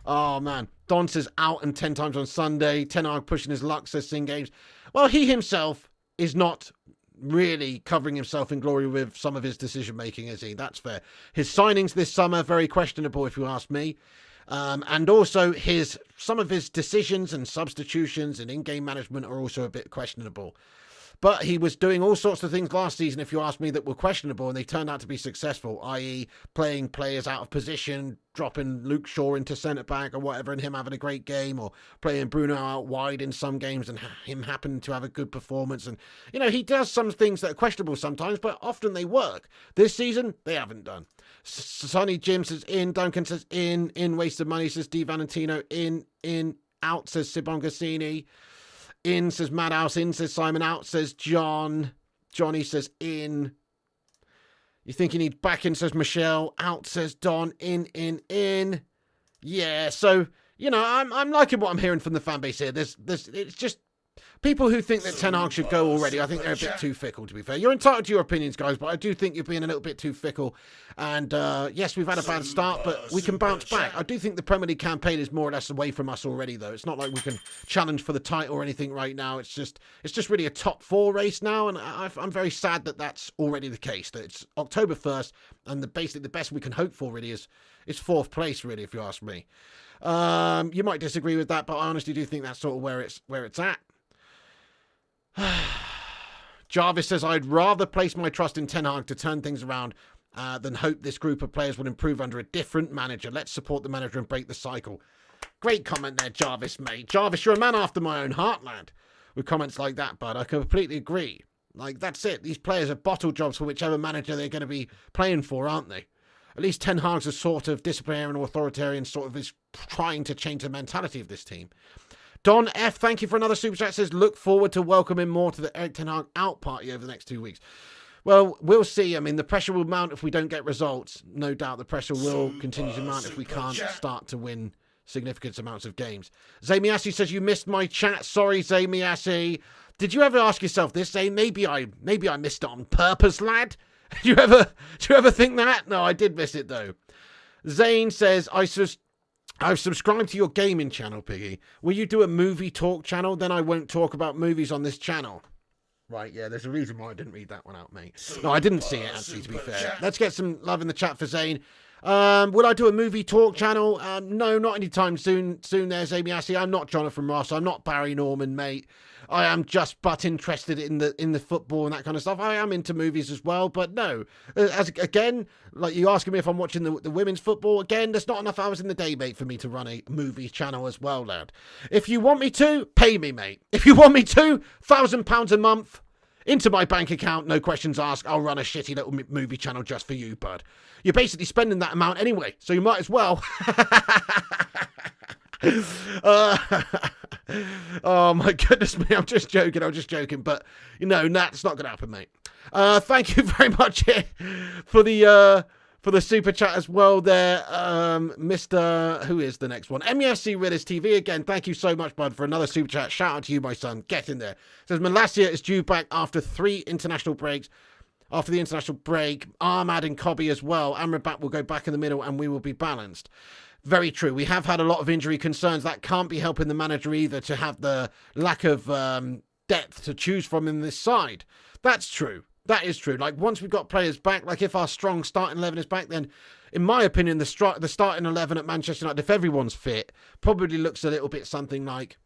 [SPEAKER 1] Oh man, Don says out and 10 times on Sunday. Ten Hag pushing his luck, says Sing Games. Well, he himself is not really covering himself in glory with some of his decision making, is he? That's fair. His signings this summer, very questionable if you ask me. And also some of his decisions and substitutions and in-game management are also a bit questionable. But he was doing all sorts of things last season, if you ask me, that were questionable, and they turned out to be successful, i.e. playing players out of position, dropping Luke Shaw into centre-back or whatever, and him having a great game, or playing Bruno out wide in some games and him happening to have a good performance. And, he does some things that are questionable sometimes, but often they work. This season, they haven't done. Sonny Jim says in, Duncan says in wasted money, says Di Valentino, in, out, says Sibon Gassini. In, says Madhouse. In, says Simon. Out, says John. Johnny says in. You think you need back in, says Michelle. Out, says Don. In. Yeah, so, I'm liking what I'm hearing from the fan base here. It's just people who think that Ten Hag should go already, I think they're a bit too fickle, to be fair. You're entitled to your opinions, guys, but I do think you're being a little bit too fickle. And yes, we've had a bad start, but we can bounce back. I do think the Premier League campaign is more or less away from us already, though. It's not like we can challenge for the title or anything right now. It's just really a top 4 race now, and I'm very sad that that's already the case. That it's October 1st, and basically the best we can hope for really is 4th place, really, if you ask me. You might disagree with that, but I honestly do think that's sort of where it's at. Jarvis says, I'd rather place my trust in Ten Hag to turn things around than hope this group of players will improve under a different manager. Let's support the manager and break the cycle. Great comment there, Jarvis, mate. Jarvis, you're a man after my own heart, lad. With comments like that, bud, I completely agree. Like, that's it. These players are bottle jobs for whichever manager they're going to be playing for, aren't they? At least Ten Hag's a sort of disciplinary and authoritarian sort of is trying to change the mentality of this team. Don F, thank you for another super chat. Says, look forward to welcoming more to the Erik Ten Hag out party over the next 2 weeks. Well, we'll see. I mean, the pressure will mount if we don't get results. No doubt the pressure will continue to mount if we can't start to win significant amounts of games. Zamiasi says, you missed my chat. Sorry, Zamiasi. Did you ever ask yourself this, Zay? Maybe I missed it on purpose, lad? Do you ever think that? No, I did miss it, though. Zane says, I've subscribed to your gaming channel, Piggy. Will you do a movie talk channel? Then I won't talk about movies on this channel. Right, yeah, there's a reason why I didn't read that one out, mate. No, I didn't see it, actually, to be fair. Let's get some love in the chat for Zane. Will I do a movie talk channel? No, not anytime soon there, Zamiasi. I'm not Jonathan Ross. I'm not Barry Norman, mate. I am just but interested in the football and that kind of stuff. I am into movies as well, but no. Again, like you asking me if I'm watching the women's football, again, there's not enough hours in the day, mate, for me to run a movie channel as well, lad. If you want me to, pay me, mate. If you want me to, £1,000 a month into my bank account, no questions asked. I'll run a shitty little movie channel just for you, bud. You're basically spending that amount anyway, so you might as well. Oh my goodness me, I'm just joking, but you know, that's not gonna happen, mate. Thank you very much for the super chat as well there, Mr. Who is the next one? MEFC Ridders TV again. Thank you so much, bud, for another super chat. Shout out to you, my son. Get in there. Says Malasia is due back after 3 international breaks. After the international break, Ahmad and Kobe as well. Amrabat will go back in the middle and we will be balanced. Very true. We have had a lot of injury concerns. That can't be helping the manager either to have the lack of depth to choose from in this side. That's true. That is true. Like, once we've got players back, like if our strong starting 11 is back, then in my opinion, the starting 11 at Manchester United, if everyone's fit, probably looks a little bit something like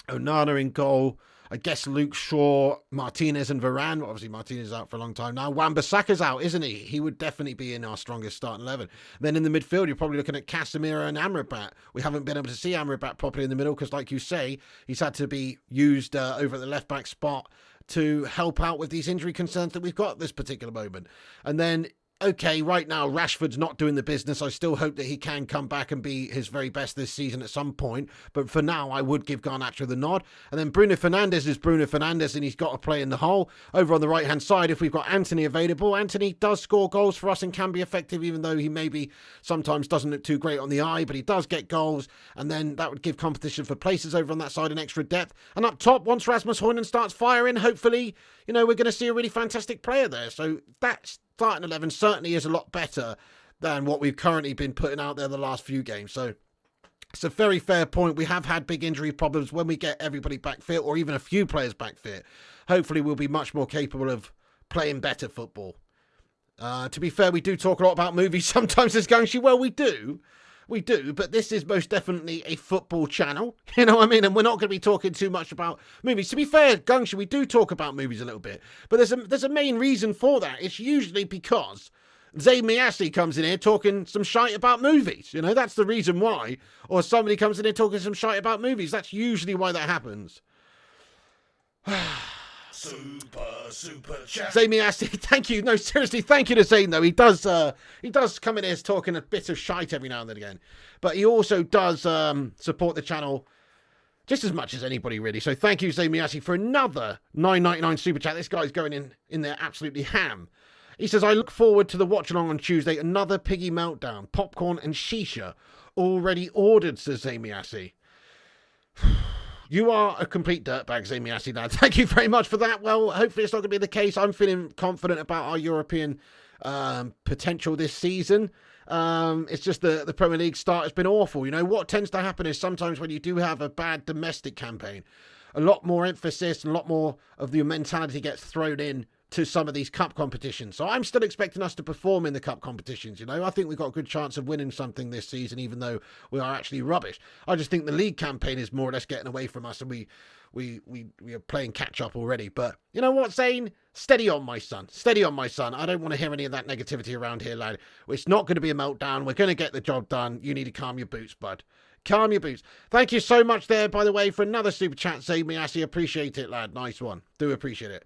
[SPEAKER 1] Onana in goal. I guess Luke Shaw, Martinez and Varane. Obviously, Martinez is out for a long time now. Wan-Bissaka's out, isn't he? He would definitely be in our strongest starting 11. Then in the midfield, you're probably looking at Casemiro and Amrabat. We haven't been able to see Amrabat properly in the middle because, like you say, he's had to be used over at the left-back spot to help out with these injury concerns that we've got at this particular moment. And then, okay, right now, Rashford's not doing the business. I still hope that he can come back and be his very best this season at some point. But for now, I would give Garnacho the nod. And then Bruno Fernandes is Bruno Fernandes, and he's got to play in the hole. Over on the right-hand side, if we've got Anthony available, Anthony does score goals for us and can be effective, even though he maybe sometimes doesn't look too great on the eye, but he does get goals. And then that would give competition for places over on that side and extra depth. And up top, once Rasmus Højlund starts firing, hopefully, you know, we're going to see a really fantastic player there. So that's starting 11 certainly is a lot better than what we've currently been putting out there the last few games. So it's a very fair point. We have had big injury problems. When we get everybody back fit, or even a few players back fit, hopefully we'll be much more capable of playing better football. To be fair, we do talk a lot about movies sometimes as Gangshi. Well, we do, but this is most definitely a football channel, you know what I mean? And we're not going to be talking too much about movies. To be fair, Gangshi, we do talk about movies a little bit, but there's a main reason for that. It's usually because Zayn Miyasi comes in here talking some shite about movies. You know, that's the reason why. Or somebody comes in here talking some shite about movies. That's usually why that happens. Super chat. Zayn Miyasi, thank you. No, seriously, thank you to Zayn, though. He does come in here talking a bit of shite every now and then again. But he also does support the channel just as much as anybody, really. So thank you, Zayn Miyasi, for another $9.99 super chat. This guy's going in there absolutely ham. He says, I look forward to the watch-along on Tuesday. Another piggy meltdown. Popcorn and shisha already ordered, says Zayn Miyasi. You are a complete dirtbag, Zemi Assi, lad. Thank you very much for that. Well, hopefully it's not going to be the case. I'm feeling confident about our European potential this season. It's just the Premier League start has been awful. You know, what tends to happen is sometimes when you do have a bad domestic campaign, a lot more emphasis and a lot more of the mentality gets thrown in to some of these cup competitions. So I'm still expecting us to perform in the cup competitions. You know, I think we've got a good chance of winning something this season, even though we are actually rubbish. I just think the league campaign is more or less getting away from us, and we are playing catch up already. But you know what, Zane? Steady on, my son. Steady on, my son. I don't want to hear any of that negativity around here, lad. It's not going to be a meltdown. We're going to get the job done. You need to calm your boots, bud. Calm your boots. Thank you so much there, by the way, for another super chat, Zemi Assi. Appreciate it, lad. Nice one. Do appreciate it.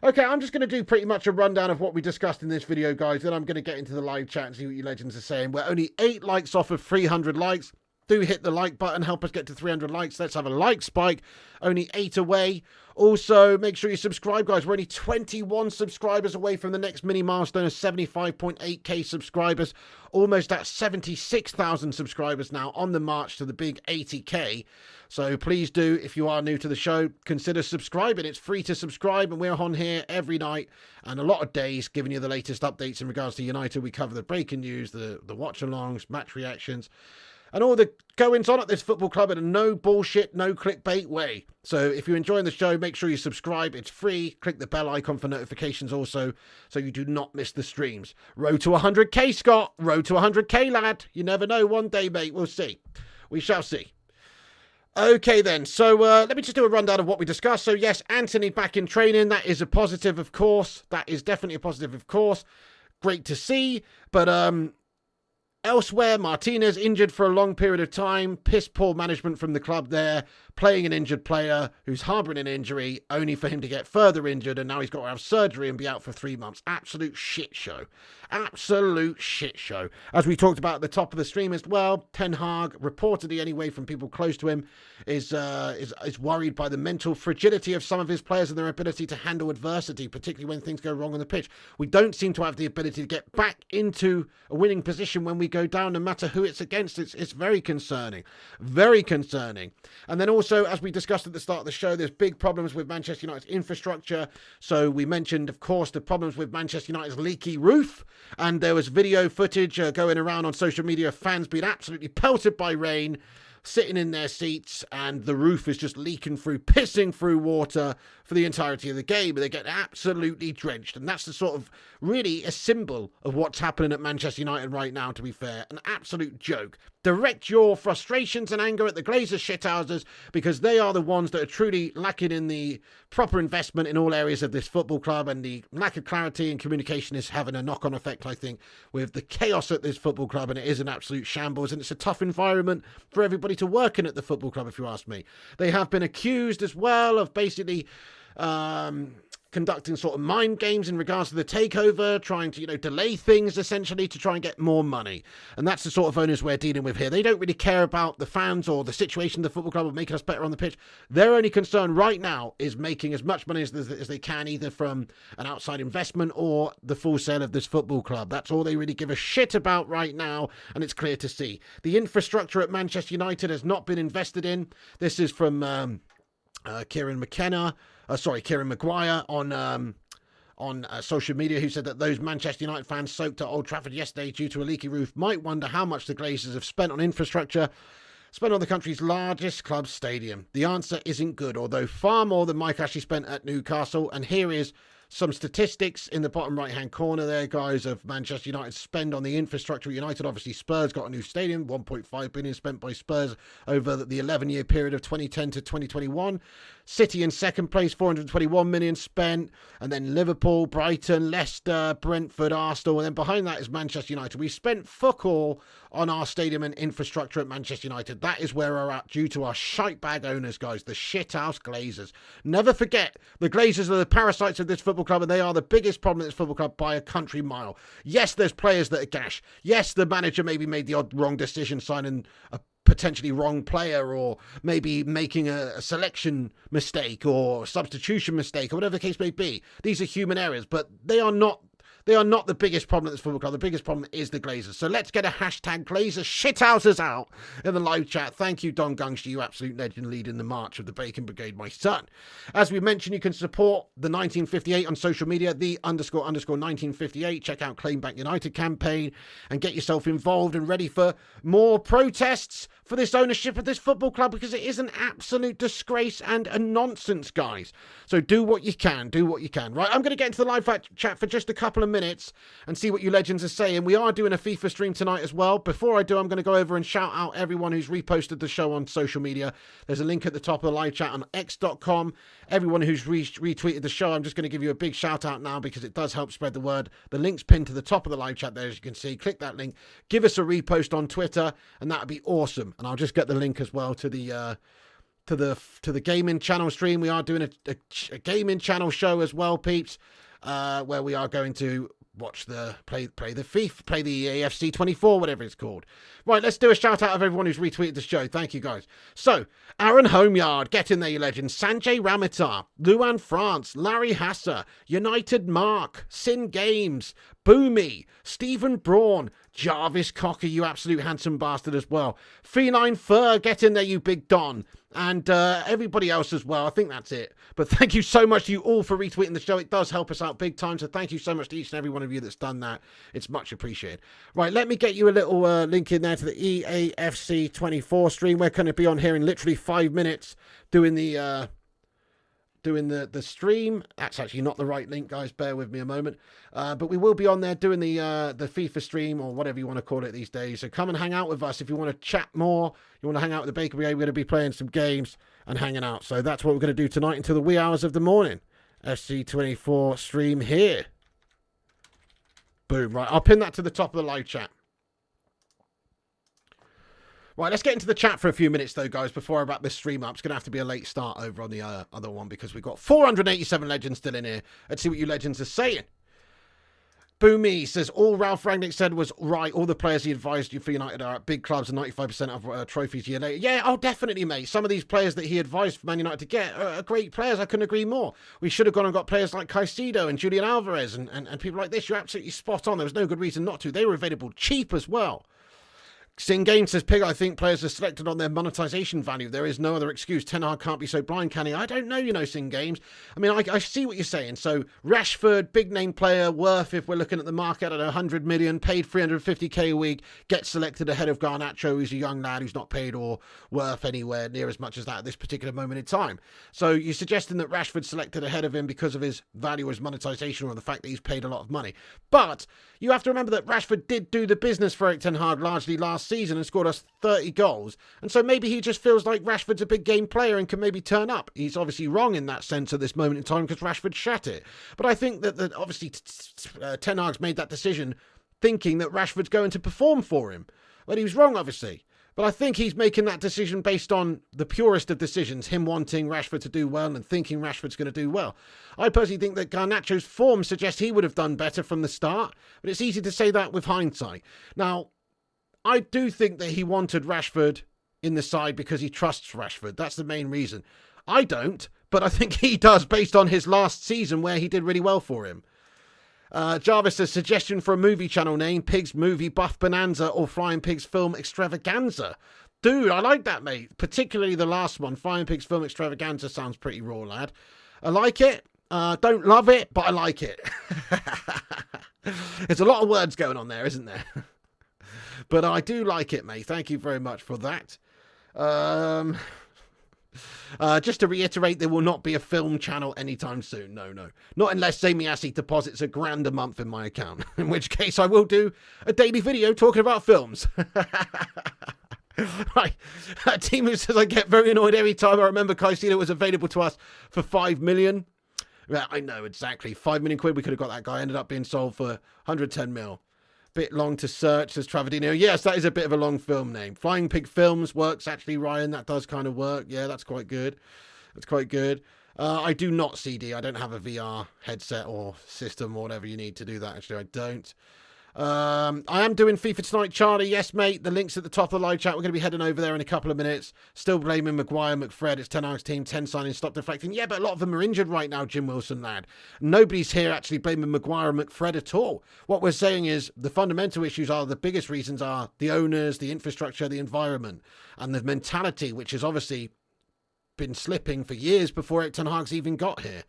[SPEAKER 1] Okay, I'm just going to do pretty much a rundown of what we discussed in this video, guys. Then I'm going to get into the live chat and see what you legends are saying. We're only 8 likes off of 300 likes. Do hit the like button. Help us get to 300 likes. Let's have a like spike. Only 8 away. Also, make sure you subscribe, guys. We're only 21 subscribers away from the next mini milestone of 75.8k subscribers. Almost at 76,000 subscribers now, on the march to the big 80k. So please do, if you are new to the show, consider subscribing. It's free to subscribe, and we're on here every night and a lot of days giving you the latest updates in regards to United. We cover the breaking news, the watch-alongs, match reactions, and all the goings on at this football club in a no bullshit, no clickbait way. So if you're enjoying the show, make sure you subscribe. It's free. Click the bell icon for notifications also, so you do not miss the streams. Road to 100k, Scott. Road to 100k, lad. You never know. One day, mate. We'll see. We shall see. Okay, then. So let me just do a rundown of what we discussed. So yes, Anthony back in training. That is a positive, of course. That is definitely a positive, of course. Great to see. But elsewhere, Martinez injured for a long period of time. Piss poor management from the club there. Playing an injured player who's harbouring an injury, only for him to get further injured, and now he's got to have surgery and be out for 3 months. Absolute shit show. Absolute shit show. As we talked about at the top of the stream as well, Ten Hag, reportedly anyway from people close to him, is worried by the mental fragility of some of his players and their ability to handle adversity, particularly when things go wrong on the pitch. We don't seem to have the ability to get back into a winning position when we go down, no matter who it's against. It's very concerning. Very concerning. And then also, as we discussed at the start of the show, there's big problems with Manchester United's infrastructure. So we mentioned, of course, the problems with Manchester United's leaky roof. And there was video footage going around on social media of fans being absolutely pelted by rain, sitting in their seats, and the roof is just leaking through, pissing through water for the entirety of the game. They get absolutely drenched. And that's the sort of really a symbol of what's happening at Manchester United right now, to be fair. An absolute joke. Direct your frustrations and anger at the Glazers shithouses, because they are the ones that are truly lacking in the proper investment in all areas of this football club, and the lack of clarity and communication is having a knock-on effect, I think, with the chaos at this football club, and it is an absolute shambles, and it's a tough environment for everybody to work in at the football club, if you ask me. They have been accused as well of basically conducting sort of mind games in regards to the takeover, trying to, delay things essentially to try and get more money. And that's the sort of owners we're dealing with here. They don't really care about the fans or the situation of the football club or making us better on the pitch. Their only concern right now is making as much money as they can, either from an outside investment or the full sale of this football club. That's all they really give a shit about right now, and it's clear to see. The infrastructure at Manchester United has not been invested in. This is from Kieran Maguire on social media, who said that those Manchester United fans soaked at Old Trafford yesterday due to a leaky roof might wonder how much the Glazers have spent on infrastructure, spent on the country's largest club stadium. The answer isn't good, although far more than Mike Ashley spent at Newcastle. And here is some statistics in the bottom right-hand corner there, guys, of Manchester United's spend on the infrastructure at United. Obviously, Spurs got a new stadium, 1.5 billion spent by Spurs over the 11-year period of 2010 to 2021. City in second place, 421 million spent. And then Liverpool, Brighton, Leicester, Brentford, Arsenal. And then behind that is Manchester United. We spent fuck all on our stadium and infrastructure at Manchester United. That is where we're at due to our shite bag owners, guys, the shithouse Glazers. Never forget, the Glazers are the parasites of this football club, and they are the biggest problem at this football club by a country mile. Yes, there's players that are gash. Yes, the manager maybe made the odd wrong decision signing a potentially wrong player, or maybe making a selection mistake or substitution mistake, or whatever the case may be. These are human errors, but they are not They are not the biggest problem at this football club. The biggest problem is the Glazers. So let's get a hashtag Glazer shithousers out in the live chat. Thank you, Don Gungster, you absolute legend, leading the march of the Bacon Brigade, my son. As we mentioned, you can support the 1958 on social media, the _ 1958. Check out Claim Back United campaign and get yourself involved and ready for more protests for this ownership of this football club, because it is an absolute disgrace and a nonsense, guys. So do what you can. Do what you can. Right, I'm going to get into the live chat for just a couple of minutes and see what you legends are saying. We are doing a FIFA stream tonight as well. Before I do, I'm going to go over and shout out everyone who's reposted the show on social media. There's a link at the top of the live chat on x.com. Everyone who's retweeted the show, I'm just going to give you a big shout out now because it does help spread the word. The link's pinned to the top of the live chat there, as you can see. Click that link. Give us a repost on Twitter, and that would be awesome. And I'll just get the link as well to the gaming channel stream. We are doing a gaming channel show as well, peeps, where we are going to watch the play the FIFA, play the AFC 24, whatever it's called. Right, let's do a shout out of everyone who's retweeted the show. Thank you, guys. So, Aaron Homeyard, get in there, you legends. Sanjay Ramitar, Luan France, Larry Hasser, United Mark, Sin Games, Boomy, Stephen Braun, Jarvis Cocker, you absolute handsome bastard as well. Feline Fur, get in there, you big Don. And everybody else as well. I think that's it. But thank you so much to you all for retweeting the show. It does help us out big time. So thank you so much to each and every one of you that's done that. It's much appreciated. Right, let me get you a little link in there to the EAFC 24 stream. We're going to be on here in literally 5 minutes doing the stream. That's actually not the right link, guys. Bear with me a moment. But we will be on there doing the FIFA stream, or whatever you want to call it these days. So come and hang out with us if you want to chat more. You want to hang out with the Bacon Brigade. We're going to be playing some games and hanging out. So that's what we're going to do tonight until the wee hours of the morning. FC24 stream here. Boom. Right, I'll pin that to the top of the live chat. Right, let's get into the chat for a few minutes, though, guys, before I wrap this stream up. It's going to have to be a late start over on the other one because we've got 487 legends still in here. Let's see what you legends are saying. Boomy says, all Ralph Rangnick said was right. All the players he advised you for United are at big clubs and 95% of trophies a year later. Yeah, oh, definitely, mate. Some of these players that he advised Man United to get are great players. I couldn't agree more. We should have gone and got players like Caicedo and Julian Alvarez and people like this. You're absolutely spot on. There was no good reason not to. They were available cheap as well. Sin Game says, Pig, I think players are selected on their monetization value. There is no other excuse. Ten Hag can't be so blind, can he? I don't know, Sin Games. I mean, I see what you're saying. So, Rashford, big name player, worth, if we're looking at the market, at 100 million, paid 350k a week, gets selected ahead of Garnacho, who's a young lad who's not paid or worth anywhere near as much as that at this particular moment in time. So, you're suggesting that Rashford's selected ahead of him because of his value as monetization or the fact that he's paid a lot of money. But you have to remember that Rashford did do the business for Erik ten Hag largely last season and scored us 30 goals. And so maybe he just feels like Rashford's a big game player and can maybe turn up. He's obviously wrong in that sense at this moment in time because Rashford shat it. But I think that obviously Ten Hag's made that decision thinking that Rashford's going to perform for him. Well, he was wrong, obviously. But I think he's making that decision based on the purest of decisions, him wanting Rashford to do well and thinking Rashford's going to do well. I personally think that Garnacho's form suggests he would have done better from the start, but it's easy to say that with hindsight. Now, I do think that he wanted Rashford in the side because he trusts Rashford. That's the main reason. I don't, but I think he does based on his last season where he did really well for him. Jarvis says, suggestion for a movie channel name, Pigs Movie Buff Bonanza or Flying Pigs Film Extravaganza. Dude, I like that, mate. Particularly the last one, Flying Pigs Film Extravaganza, sounds pretty raw, lad. I like it. Don't love it, but I like it. There's a lot of words going on there, isn't there? But I do like it, mate. Thank you very much for that. Just to reiterate, there will not be a film channel anytime soon. No. Not unless Zamiasi deposits £1,000 a month in my account. In which case I will do a daily video talking about films. Right. A team who says I get very annoyed every time I remember Caicedo was available to us for 5 million. Yeah, I know, exactly. 5 million quid, we could have got that guy. Ended up being sold for 110 mil. Bit long to search, says Travadino. Yes, that is a bit of a long film name. Flying Pig Films works, actually, Ryan. That does kind of work. Yeah, that's quite good. That's quite good. I do not CD. I don't have a VR headset or system or whatever you need to do that. Actually, I don't. I am doing FIFA tonight, Charlie. Yes, mate. The link's at the top of the live chat. We're going to be heading over there in a couple of minutes. Still blaming Maguire, McFred. It's Ten Hag's team. 10 signings, stop deflecting. Yeah, but a lot of them are injured right now, Jim Wilson, lad. Nobody's here actually blaming Maguire and McFred at all. What we're saying is the fundamental issues are, the biggest reasons are the owners, the infrastructure, the environment, and the mentality, which has obviously been slipping for years before Eric Ten Hag's even got here.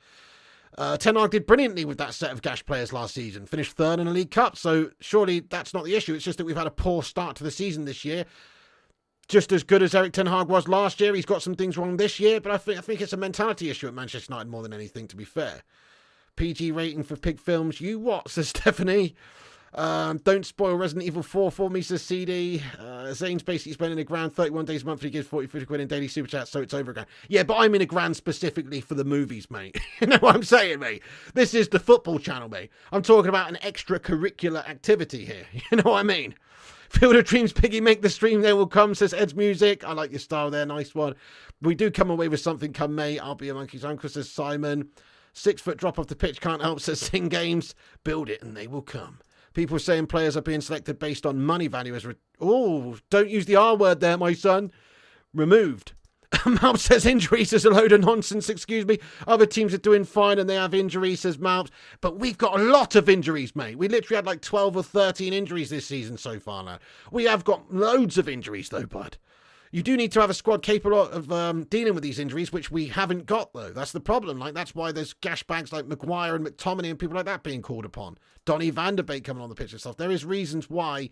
[SPEAKER 1] Ten Hag did brilliantly with that set of Gash players last season, finished third in a League Cup, so surely that's not the issue. It's just that we've had a poor start to the season this year. Just as good as Eric Ten Hag was last year, he's got some things wrong this year, but I think it's a mentality issue at Manchester United more than anything, to be fair. PG rating for pig films, you what, says Stephanie. Don't spoil Resident Evil 4 for me, says CD. Zane's basically spending £1,000, 31 days monthly, gives 40-50 quid in daily super chat, so it's over £1,000. Yeah, but I'm in £1,000 specifically for the movies, mate. You know what I'm saying, mate? This is the football channel, mate. I'm talking about an extracurricular activity here. You know what I mean? Field of Dreams, Piggy, make the stream, they will come, says Ed's Music. I like your style there, nice one. We do come away with something come May. I'll be a monkey's uncle, says Simon. 6 foot drop off the pitch can't help, says Sing Games. Build it and they will come. People saying players are being selected based on money value as... don't use the R word there, my son. Removed. Malp says injuries is a load of nonsense, excuse me. Other teams are doing fine and they have injuries, says Malp. But we've got a lot of injuries, mate. We literally had like 12 or 13 injuries this season so far now. We have got loads of injuries though, bud. You do need to have a squad capable of dealing with these injuries, which we haven't got, though. That's the problem. Like, that's why there's gash bags like Maguire and McTominay and people like that being called upon. Donny van de Beek coming on the pitch and stuff. There is reasons why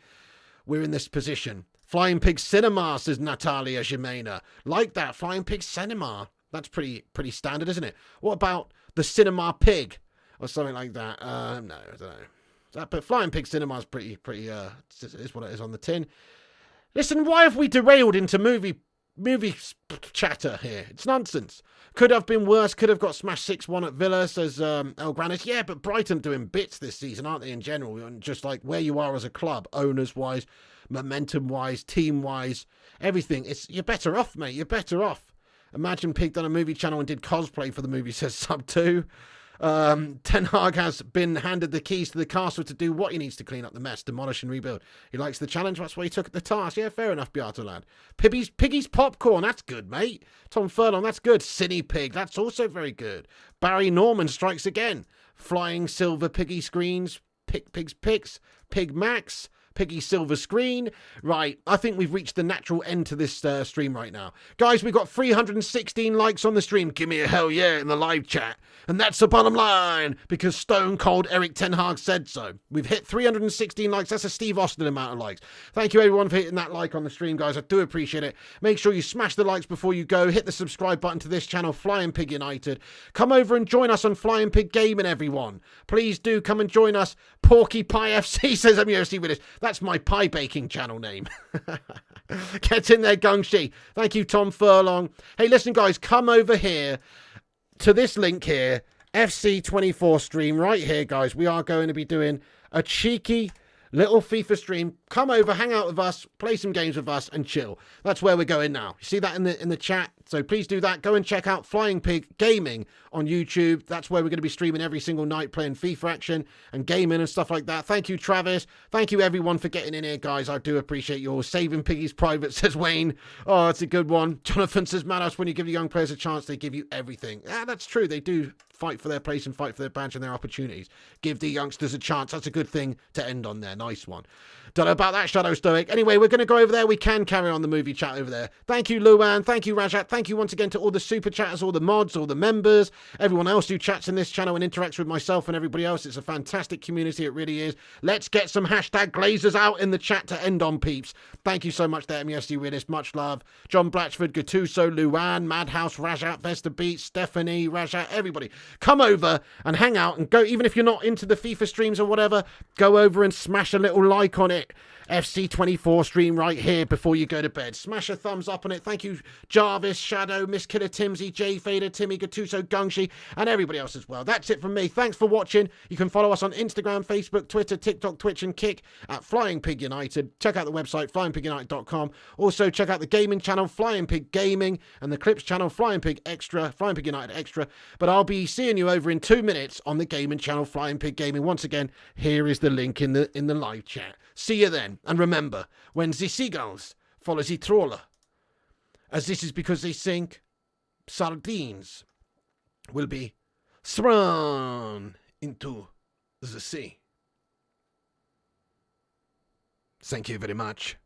[SPEAKER 1] we're in this position. Flying Pig Cinema, says Natalia Jimena. Like that, Flying Pig Cinema. That's pretty standard, isn't it? What about the Cinema Pig? Or something like that. No, I don't know. But Flying Pig Cinema is pretty, is what it is on the tin. Listen, why have we derailed into movie chatter here? It's nonsense. Could have been worse. Could have got smashed 6-1 at Villa, says El Granis. Yeah, but Brighton doing bits this season, aren't they, in general? And just like where you are as a club, owners-wise, momentum-wise, team-wise, everything. You're better off, mate. You're better off. Imagine Pig done a movie channel and did cosplay for the movie, says Sub 2. Ten Hag has been handed the keys to the castle to do what he needs to clean up the mess, demolish and rebuild. He likes the challenge, that's why he took the task. Yeah, fair enough, Beato lad. Piggy's Popcorn, that's good, mate. Tom Furlong, that's good. Cinny Pig, that's also very good. Barry Norman strikes again. Flying Silver Piggy Screens, Pig's Picks, Pig Max, Piggy Silver Screen. Right, I think we've reached the natural end to this stream right now. Guys, we've got 316 likes on the stream. Give me a hell yeah in the live chat. And that's the bottom line, because Stone Cold Eric Ten Hag said so. We've hit 316 likes. That's a Steve Austin amount of likes. Thank you, everyone, for hitting that like on the stream, guys. I do appreciate it. Make sure you smash the likes before you go. Hit the subscribe button to this channel, Flying Pig United. Come over and join us on Flying Pig Gaming, everyone. Please do come and join us. Porky Pie FC, says MUFC Willis. That's my pie baking channel name. Get in there, Gungshi. Thank you, Tom Furlong. Hey, listen, guys, come over here to this link here, FC24 stream right here, guys. We are going to be doing a cheeky little FIFA stream. Come over, hang out with us, play some games with us, and chill. That's where we're going now. You see that in the chat? So please do that. Go and check out Flying Pig Gaming on YouTube. That's where we're going to be streaming every single night, playing FIFA action and gaming and stuff like that. Thank you, Travis. Thank you, everyone, for getting in here, guys. I do appreciate you all. Saving Piggy's private, says Wayne. Oh, that's a good one. Jonathan says, Manos, when you give the young players a chance, they give you everything. Yeah, that's true. They do fight for their place and fight for their badge and their opportunities. Give the youngsters a chance. That's a good thing to end on there. Nice one. Don't know about that, Shadow Stoic. Anyway, we're going to go over there. We can carry on the movie chat over there. Thank you, Luan. Thank you, Rajat. Thank you once again to all the super chatters, all the mods, all the members, everyone else who chats in this channel and interacts with myself and everybody else. It's a fantastic community. It really is. Let's get some hashtag Glazers out in the chat to end on, peeps. Thank you so much there, MUSD Willis. Much love. John Blatchford, Gattuso, Luan, Madhouse, Rajat, Vesta Beat, Stephanie, Rajat, everybody. Come over and hang out and go, even if you're not into the FIFA streams or whatever, go over and smash a little like on it. FC24 stream right here before you go to bed. Smash a thumbs up on it. Thank you, Jarvis, Shadow, Miss Killer Timsy, J Fader, Timmy, Gattuso, Gungshi, and everybody else as well. That's it from me. Thanks for watching. You can follow us on Instagram, Facebook, Twitter, TikTok, Twitch, and Kick at Flying Pig United. Check out the website, flyingpigunited.com. Also, check out the gaming channel, Flying Pig Gaming, and the clips channel, Flying Pig Extra, Flying Pig United Extra. But I'll be seeing you over in 2 minutes on the gaming channel, Flying Pig Gaming. Once again, here is the link in the live chat. See you then. And remember, when the seagulls follow the trawler, as this is because they think sardines will be thrown into the sea. Thank you very much.